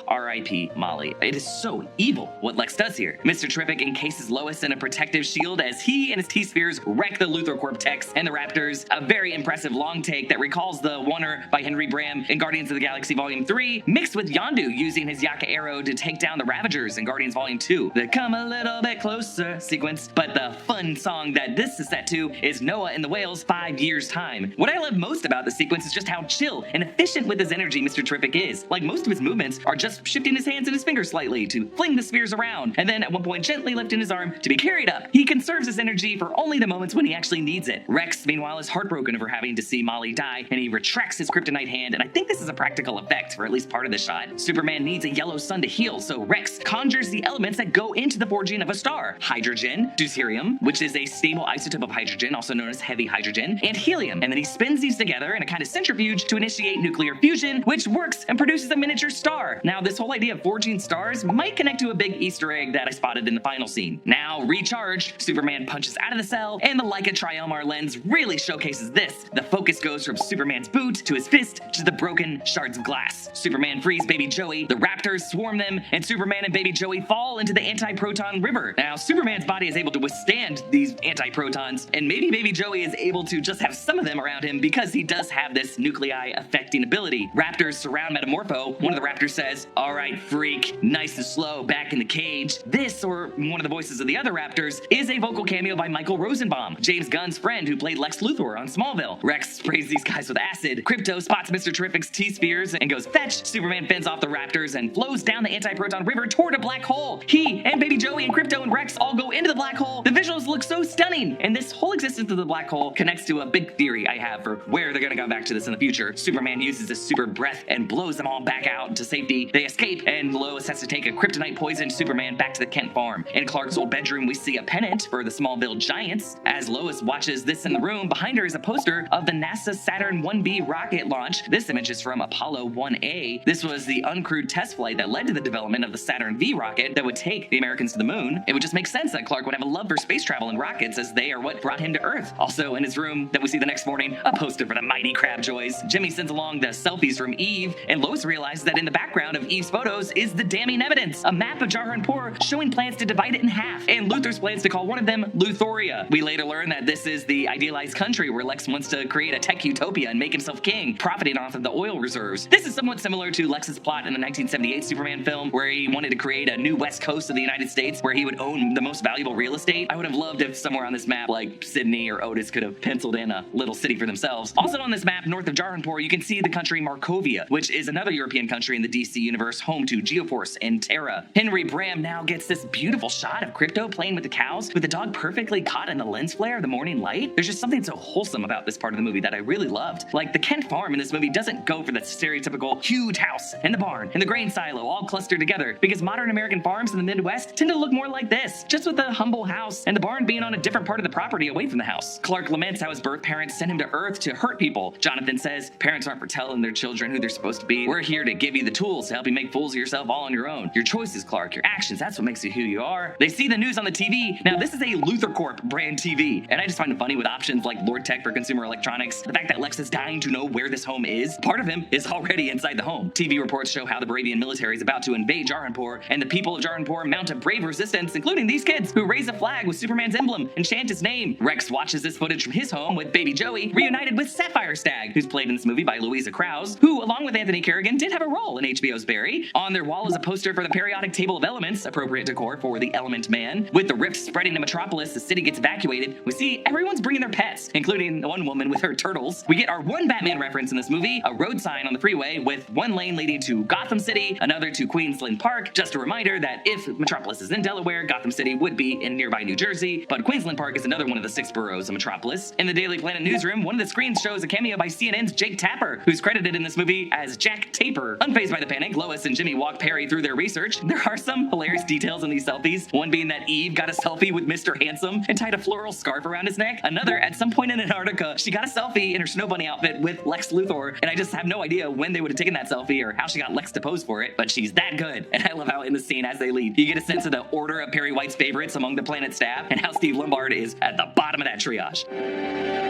R.I.P. Molly. It is so evil what Lex does here. Mr. Terrific encases Lois in a protective shield as he and his T-Spheres wreck the Luthor Corp techs and the Raptors. A very impressive long take that recalls the Warner by Henry Bram in Guardians of the Galaxy Volume 3, mixed with Yondu using his Yaka arrow to take down the Ravagers in Guardians Volume 2. The "Come a Little Bit Closer" sequence, but the fun song that this is set to is Noah and the Whales' 5 Years Time. What I love most about the sequence is just how chill and efficient with his energy Mr. Terrific is. Like, most of his movements are just shifting his hands and his fingers slightly to fling the spheres around, and then at one point gently lifting his arm to be carried up. He conserves his energy for only the moments when he actually needs it. Rex, meanwhile, is heartbroken over having to see Molly die, and he retracts his kryptonite hand, and I think this is a practical effect for at least part of the shot. Superman needs a yellow sun to heal, so Rex conjures the elements that go into the forging of a star. Hydrogen, deuterium, which is a stable isotope of hydrogen, also known as heavy hydrogen, and helium, and then he spins these together in a kind of centrifuge to initiate nuclear fusion, which works and produces a miniature star. Now, this whole idea of forging stars might connect to a big Easter egg that I spotted in the final scene. Now, recharged, Superman punches out of the cell, and the Leica Trielmar lens really showcases this. The focus goes from Superman's boot to his fist to the broken shards of glass. Superman frees Baby Joey, the Raptors swarm them, and Superman and Baby Joey fall into the anti-proton river. Now, Superman's body is able to withstand these anti-protons, and maybe Baby Joey is able to just have some of them around him because he does have this nuclei affecting ability. Raptors surround Metamorpho. One of the Raptors says, "All right, freak, nice and slow, back in the cage." This, or one of the voices of the other Raptors, is a vocal cameo by Michael Rosenbaum, James Gunn's friend who played Lex Luthor on Smallville. Rex sprays these guys with acid. Krypto spots Mr. Terrific's T-Spheres and goes fetch. Superman fends off the Raptors and flows down the anti-proton river toward a black hole. He and Baby Joey and Krypto and Rex all go into the black hole. The visuals look so stunning, and this whole existence of the black hole connects to a big theory I have for where they're gonna go back to this in the future. Superman uses his super breath and blows them all back out to safety. They escape, and Lois has to take a kryptonite poisoned Superman back to the Kent farm. In Clark's old bedroom, we see a pennant for the Smallville Giants. As Lois watches this in the room, behind her is a poster of the NASA Saturn 1B rocket launch. This image is from Apollo 1A. This was the uncrewed test flight that led to the development of the Saturn V rocket that would take the Americans to the moon. It would just make sense that Clark would have a love for space travel and rockets, as they are what brought him to Earth. Also in his room that we see the next morning, a poster for the mighty Crabjoys. Jimmy sends along the selfies from Eve, and Lois realizes that in the background of Eve's photos is the damning evidence, a map of Jarhanpur showing plans to divide it in half, and Luthor's plans to call one of them Luthoria. We later learn that this is the idealized country where Lex wants to create a tech utopia and make himself king, profiting off of the oil reserves. This is somewhat similar to Lex's plot in the 1978 Superman film, where he wanted to create a new west coast of the United States where he would own the most valuable real estate. I would have loved if somewhere on this map, like Sydney or Otis, could have penciled in a little city for themselves. Also on this map, north of Jarhanpur, you can see the country Markovia, which is another European country in the DC universe, home to Geoforce and Terra. Henry Bram now gets this beautiful shot of Krypto playing with the cows, with the dog perfectly caught in the lens flare of the morning light. There's just something so wholesome about this part of the movie that I really loved. Like, the Kent farm in this movie doesn't go for the stereotypical huge house and the barn and the grain silo all clustered together, because modern American farms in the Midwest tend to look more like this, just with a humble house and the barn being on a different part of the property away from the house. Clark laments how his birth parents sent him to Earth to hurt people. Jonathan says, "Parents aren't for telling their children who they're supposed to be. We're here to give you the tools to help you make fools of yourself all on your own. Your choices, Clark, your actions, that's what makes you who you are." They see the news on the TV. Now, this is a Luthor Corp brand TV, and I just find it funny with options like Lord Tech for consumer electronics. The fact that Lex is dying to know where this home is, part of him is already inside the home. TV reports show how the Barabian military is about to invade Jarhanpur, and the people of Jarhanpur mount a brave resistance, including these kids who raise a flag with Superman's emblem and chant his name. Rex watches this footage from his home with Baby Joey, reunited with Sapphire Stagg, who's played in this movie by Louisa Krause, who, along with Anthony Kerrigan, did have a role in HBO's Barry. On their wall is a poster for the periodic table of elements, appropriate decor for the Element Man. With the rift spreading to Metropolis, the city gets evacuated. We see everyone's bringing their pets, including one woman with her turtles. We get our one Batman reference in this movie, a road sign on the freeway with one lane leading to Gotham City, another to Queensland Park. Just a reminder that if Metropolis is in Delaware, Gotham City would be in nearby New Jersey, but Queensland Park is another one of the 6 boroughs of Metropolis. In the Daily Planet newsroom, one of the screens shows a cameo by CNN's Jake Tapper, who's credited in this movie as Jack Taper. Unfazed by the panic, Lois and Jimmy walk Perry through their research. There are some hilarious details in these selfies, one being that Eve got a selfie with Mr. Handsome and tied a floral scarf around his neck. Another, at some point in Antarctica, she got a selfie in her Snow Bunny outfit with Lex Luthor, and I just have no idea when they would have taken that selfie or how she got Lex to pose for it, but she's that good. And I love how in the scene as they leave, you get a sense of the order of Perry White's favorites among the Planet staff, and how Steve Lombard is at the bottom of that triage.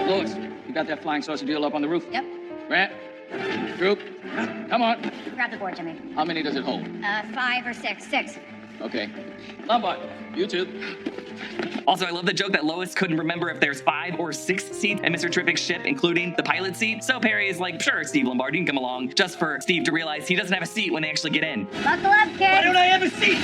Lois, you got that flying saucer deal up on the roof? Yep. Grant, group. Come on. Grab the board, Jimmy. How many does it hold? 5 or 6. 6. Okay. Lombard, you too. Also, I love the joke that Lois couldn't remember if there's 5 or 6 seats in Mr. Terrific's ship, including the pilot seat. So Perry is like, sure, Steve Lombard, you can come along, just for Steve to realize he doesn't have a seat when they actually get in. Buckle up, kids. Why don't I have a seat?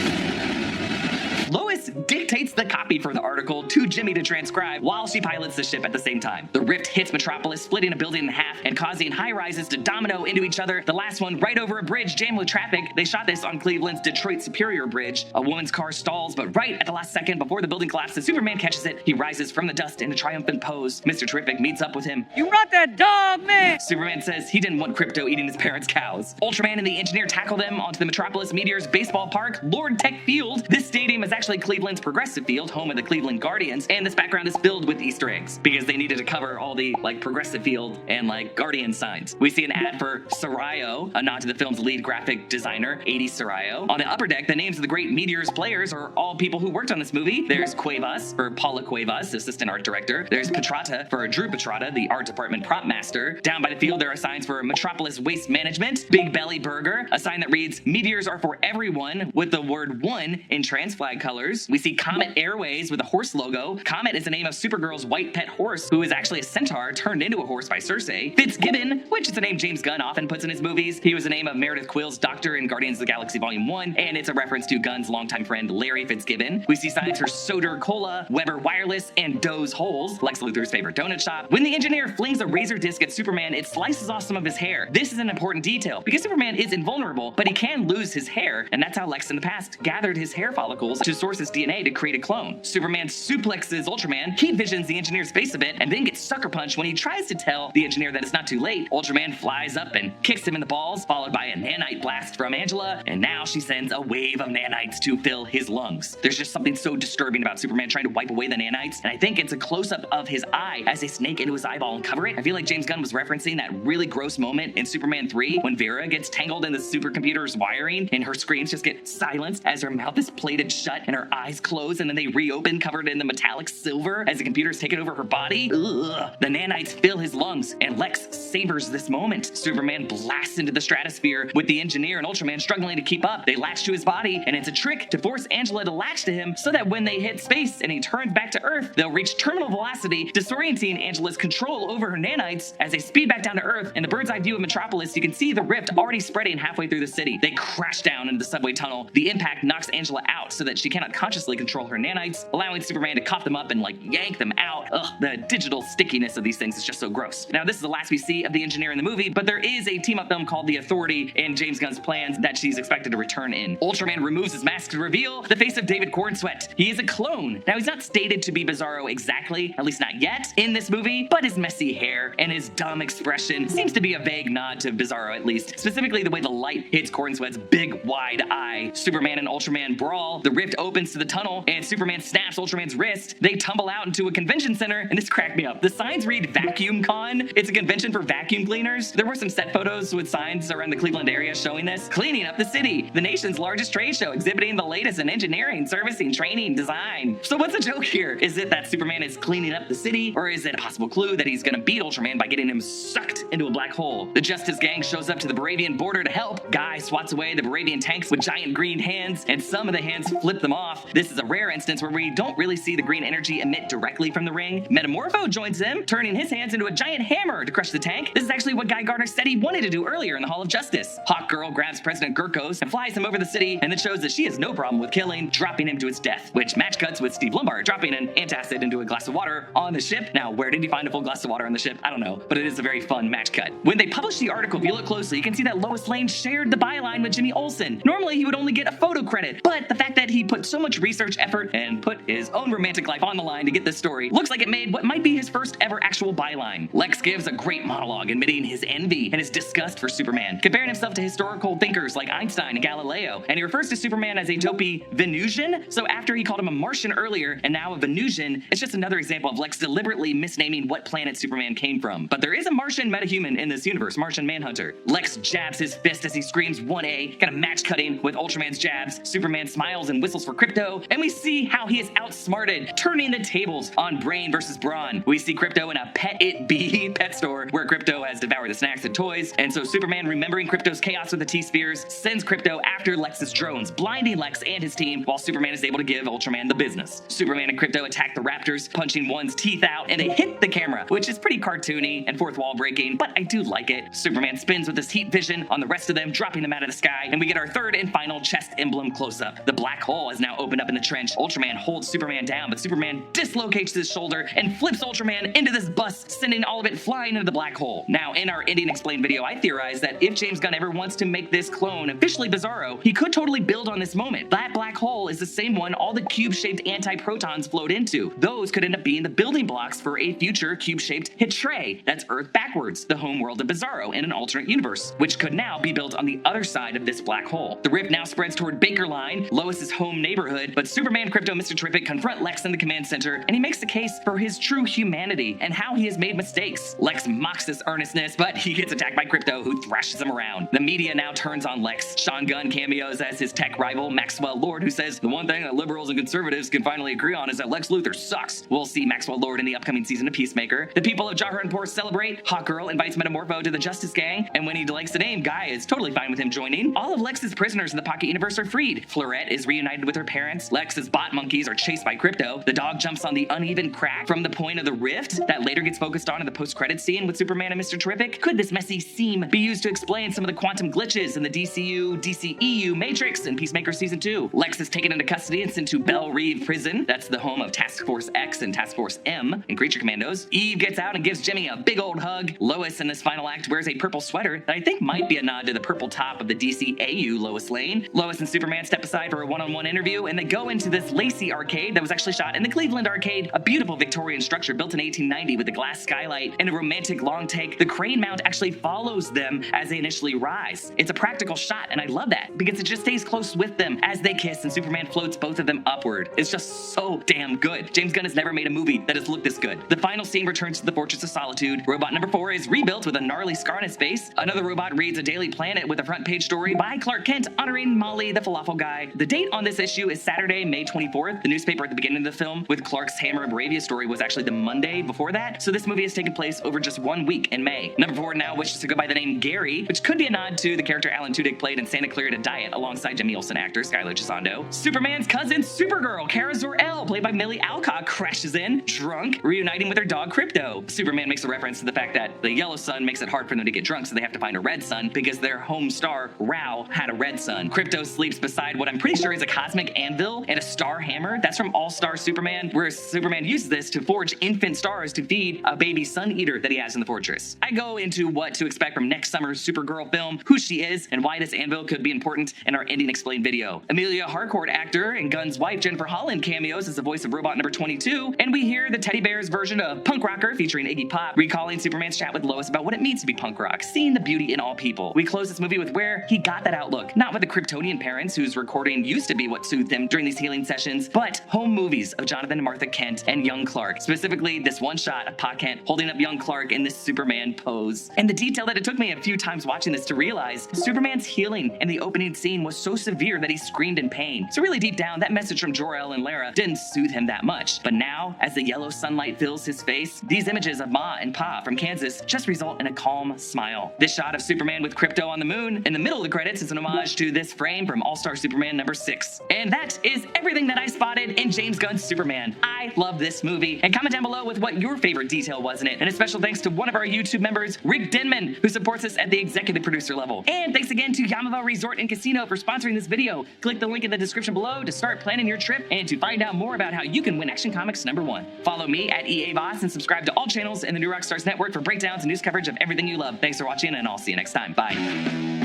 Lois dictates the copy for the article to Jimmy to transcribe while she pilots the ship at the same time. The rift hits Metropolis, splitting a building in half and causing high rises to domino into each other. The last one right over a bridge jammed with traffic. They shot this on Cleveland's Detroit Superior Bridge. A woman's car stalls, but right at the last second before the building collapses, Superman catches it. He rises from the dust in a triumphant pose. Mr. Terrific meets up with him. You brought that dog, man! Superman says he didn't want Krypto eating his parents' cows. Ultraman and the Engineer tackle them onto the Metropolis Meteors baseball park, Lord Tech Field. This stadium is actually Cleveland's Progressive Field, home of the Cleveland Guardians, and this background is filled with Easter eggs because they needed to cover all the Progressive Field and Guardian signs. We see an ad for Zor-El, a nod to the film's lead graphic designer, 80s Zor-El. On the upper deck, the names of the great Meteors players are all people who worked on this movie. There's Cuevas for Paula Cuevas, assistant art director. There's Petrata for Drew Petrata, the art department prop master. Down by the field, there are signs for Metropolis Waste Management, Big Belly Burger, a sign that reads Meteors are for everyone with the word 1 in trans flag colors. We see Comet Airways with a horse logo. Comet is the name of Supergirl's white pet horse, who is actually a centaur turned into a horse by Circe. Fitzgibbon, which is a name James Gunn often puts in his movies. He was the name of Meredith Quill's doctor in Guardians of the Galaxy Volume 1, and it's a reference to Gunn's longtime friend Larry Fitzgibbon. We see signs for Soder Cola, Weber Wireless, and Doe's Holes, Lex Luthor's favorite donut shop. When the Engineer flings a razor disc at Superman, it slices off some of his hair. This is an important detail because Superman is invulnerable, but he can lose his hair, and that's how Lex in the past gathered his hair follicles to source his DNA to create a clone. Superman suplexes Ultraman, heat visions the Engineer's face a bit, and then gets sucker punched when he tries to tell the Engineer that it's not too late. Ultraman flies up and kicks him in the balls, followed by a nanite blast from Angela, and now she sends a wave of nanites to fill his lungs. There's just something so disturbing about Superman trying to wipe away the nanites, and I think it's a close-up of his eye as they snake into his eyeball and cover it. I feel like James Gunn was referencing that really gross moment in Superman 3 when Vera gets tangled in the supercomputer's wiring and her screams just get silenced as her mouth is plated shut and her eyes close and then they reopen covered in the metallic silver as the computer's taken over her body. Ugh. The nanites fill his lungs and Lex savors this moment. Superman blasts into the stratosphere with the Engineer and Ultraman struggling to keep up. They latch to his body and it's a trick to force Angela to latch to him so that when they hit space and he turns back to Earth, they'll reach terminal velocity, disorienting Angela's control over her nanites. As they speed back down to Earth, in the bird's eye view of Metropolis, you can see the rift already spreading halfway through the city. They crash down into the subway tunnel. The impact knocks Angela out so that she cannot consciously control her nanites, allowing Superman to cough them up and yank them out. Ugh, the digital stickiness of these things is just so gross. Now, this is the last we see of the Engineer in the movie, but there is a team-up film called The Authority in James Gunn's plans that she's expected to return in. Ultraman removes his mask to reveal the face of David Cornsweet. He is a clone. Now, he's not stated to be Bizarro exactly, at least not yet, in this movie, but his messy hair and his dumb expression seems to be a vague nod to Bizarro at least, specifically the way the light hits Cornsweet's big, wide eye. Superman and Ultraman brawl, the rift opens to the tunnel, and Superman snaps Ultraman's wrist. They tumble out into a convention center, and this cracked me up. The signs read Vacuum Con. It's a convention for vacuum cleaners. There were some set photos with signs around the Cleveland area showing this. Cleaning up the city, the nation's largest trade show, exhibiting the latest in engineering, servicing, training, design. So what's the joke here? Is it that Superman is cleaning up the city, or is it a possible clue that he's gonna beat Ultraman by getting him sucked into a black hole? The Justice Gang shows up to the Baravian border to help. Guy swats away the Baravian tanks with giant green hands, and some of the hands flip them off. This is a rare instance where we don't really see the green energy emit directly from the ring. Metamorpho joins them, turning his hands into a giant hammer to crush the tank. This is actually what Guy Gardner said he wanted to do earlier in the Hall of Justice. Hawk Girl grabs President Gurkos and flies him over the city, and then shows that she has no problem with killing, dropping him to his death, which match cuts with Steve Lombard dropping an antacid into a glass of water on the ship. Now, where did he find a full glass of water on the ship? I don't know, but it is a very fun match cut. When they published the article, if you look closely, you can see that Lois Lane shared the byline with Jimmy Olsen. Normally, he would only get a photo credit, but the fact that he put so much research effort and put his own romantic life on the line to get this story looks like it made what might be his first ever actual byline. Lex gives a great monologue admitting his envy and his disgust for Superman, comparing himself to historical thinkers like Einstein and Galileo, and he refers to Superman as a dopey Venusian. So after he called him a Martian earlier and now a Venusian, it's just another example of Lex deliberately misnaming what planet Superman came from. But there is a Martian metahuman in this universe, Martian Manhunter. Lex jabs his fist as he screams 1A, kind of match cutting with Ultraman's jabs. Superman smiles and whistles for Krypto. Krypto, and we see how he is outsmarted, turning the tables on Brain versus Brawn. We see Krypto in a pet store where Krypto has devoured the snacks and toys, and so Superman, remembering Krypto's chaos with the T-spheres, sends Krypto after Lex's drones, blinding Lex and his team while Superman is able to give Ultraman the business. Superman and Krypto attack the Raptors, punching one's teeth out, and they hit the camera, which is pretty cartoony and fourth wall breaking, but I do like it. Superman spins with his heat vision on the rest of them, dropping them out of the sky, and we get our third and final chest emblem close-up. The black hole has now opened up in the trench. Ultraman holds Superman down, but Superman dislocates his shoulder and flips Ultraman into this bus, sending all of it flying into the black hole. Now, in our Ending Explained video, I theorized that if James Gunn ever wants to make this clone officially Bizarro, he could totally build on this moment. That black hole is the same one all the cube-shaped anti-protons float into. Those could end up being the building blocks for a future cube-shaped Hitray that's Earth backwards, the home world of Bizarro in an alternate universe, which could now be built on the other side of this black hole. The rift now spreads toward Baker Line, Lois's home neighborhood, but Superman, Krypto, Mr. Terrific confront Lex in the command center, and he makes the case for his true humanity and how he has made mistakes. Lex mocks his earnestness, but he gets attacked by Krypto, who thrashes him around. The media now turns on Lex. Sean Gunn cameos as his tech rival, Maxwell Lord, who says, "The one thing that liberals and conservatives can finally agree on is that Lex Luthor sucks." We'll see Maxwell Lord in the upcoming season of Peacemaker. The people of Johor celebrate. Hawkgirl invites Metamorpho to the Justice Gang, and when he likes the name, Guy is totally fine with him joining. All of Lex's prisoners in the Pocket Universe are freed. Fleurette is reunited with her parents. Lex's bot monkeys are chased by Krypto. The dog jumps on the uneven crack from the point of the rift that later gets focused on in the post-credits scene with Superman and Mr. Terrific. Could this messy seam be used to explain some of the quantum glitches in the DCU, DCEU Matrix in Peacemaker Season 2? Lex is taken into custody and sent to Belle Reve Prison. That's the home of Task Force X and Task Force M in Creature Commandos. Eve gets out and gives Jimmy a big old hug. Lois in this final act wears a purple sweater that I think might be a nod to the purple top of the DCAU Lois Lane. Lois and Superman step aside for a one-on-one interview, and they go into this Lacey arcade that was actually shot in the Cleveland arcade, a beautiful Victorian structure built in 1890 with a glass skylight and a romantic long take. The crane mount actually follows them as they initially rise. It's a practical shot, and I love that because it just stays close with them as they kiss and Superman floats both of them upward. It's just so damn good. James Gunn has never made a movie that has looked this good. The final scene returns to the Fortress of Solitude. Robot number 4 is rebuilt with a gnarly scar on his face. Another robot reads a Daily Planet with a front page story by Clark Kent honoring Molly the falafel guy. The date on this issue is Saturday, May 24th. The newspaper at the beginning of the film with Clark's Hammer of Bravia story was actually the Monday before that, so this movie has taken place over just 1 week in May. Number 4 now wishes to go by the name Gary, which could be a nod to the character Alan Tudyk played in Santa Clarita Diet alongside Jimmy Olsen actor Skylar Gisondo. Superman's cousin Supergirl, Kara Zor-El, played by Millie Alcock, crashes in, drunk, reuniting with her dog Krypto. Superman makes a reference to the fact that the yellow sun makes it hard for them to get drunk, so they have to find a red sun because their home star, Rao, had a red sun. Krypto sleeps beside what I'm pretty sure is a cosmic anvil and a star hammer. That's from All-Star Superman, where Superman uses this to forge infant stars to feed a baby sun eater that he has in the fortress. I go into what to expect from next summer's Supergirl film, who she is, and why this anvil could be important in our Ending Explained video. Amelia Harcourt, actor, and Gunn's wife Jennifer Holland cameos as the voice of robot number 22, and we hear the Teddy Bears version of Punk Rocker featuring Iggy Pop, recalling Superman's chat with Lois about what it means to be punk rock, seeing the beauty in all people. We close this movie with where he got that outlook, not with the Kryptonian parents whose recording used to be what soothed him during these healing sessions, but home movies of Jonathan and Martha Kent and young Clark, specifically this one shot of Pa Kent holding up young Clark in this Superman pose. And the detail that it took me a few times watching this to realize, Superman's healing in the opening scene was so severe that he screamed in pain. So really deep down, that message from Jor-El and Lara didn't soothe him that much. But now, as the yellow sunlight fills his face, these images of Ma and Pa from Kansas just result in a calm smile. This shot of Superman with Krypto on the moon in the middle of the credits is an homage to this frame from All-Star Superman number 6. And that is everything that I spotted in James Gunn's Superman. I love this movie. And comment down below with what your favorite detail was in it. And a special thanks to one of our YouTube members, Rick Denman, who supports us at the executive producer level. And thanks again to Yamava Resort and Casino for sponsoring this video. Click the link in the description below to start planning your trip and to find out more about how you can win Action Comics #1. Follow me at EA Voss and subscribe to all channels in the New Rockstars Network for breakdowns and news coverage of everything you love. Thanks for watching, and I'll see you next time. Bye.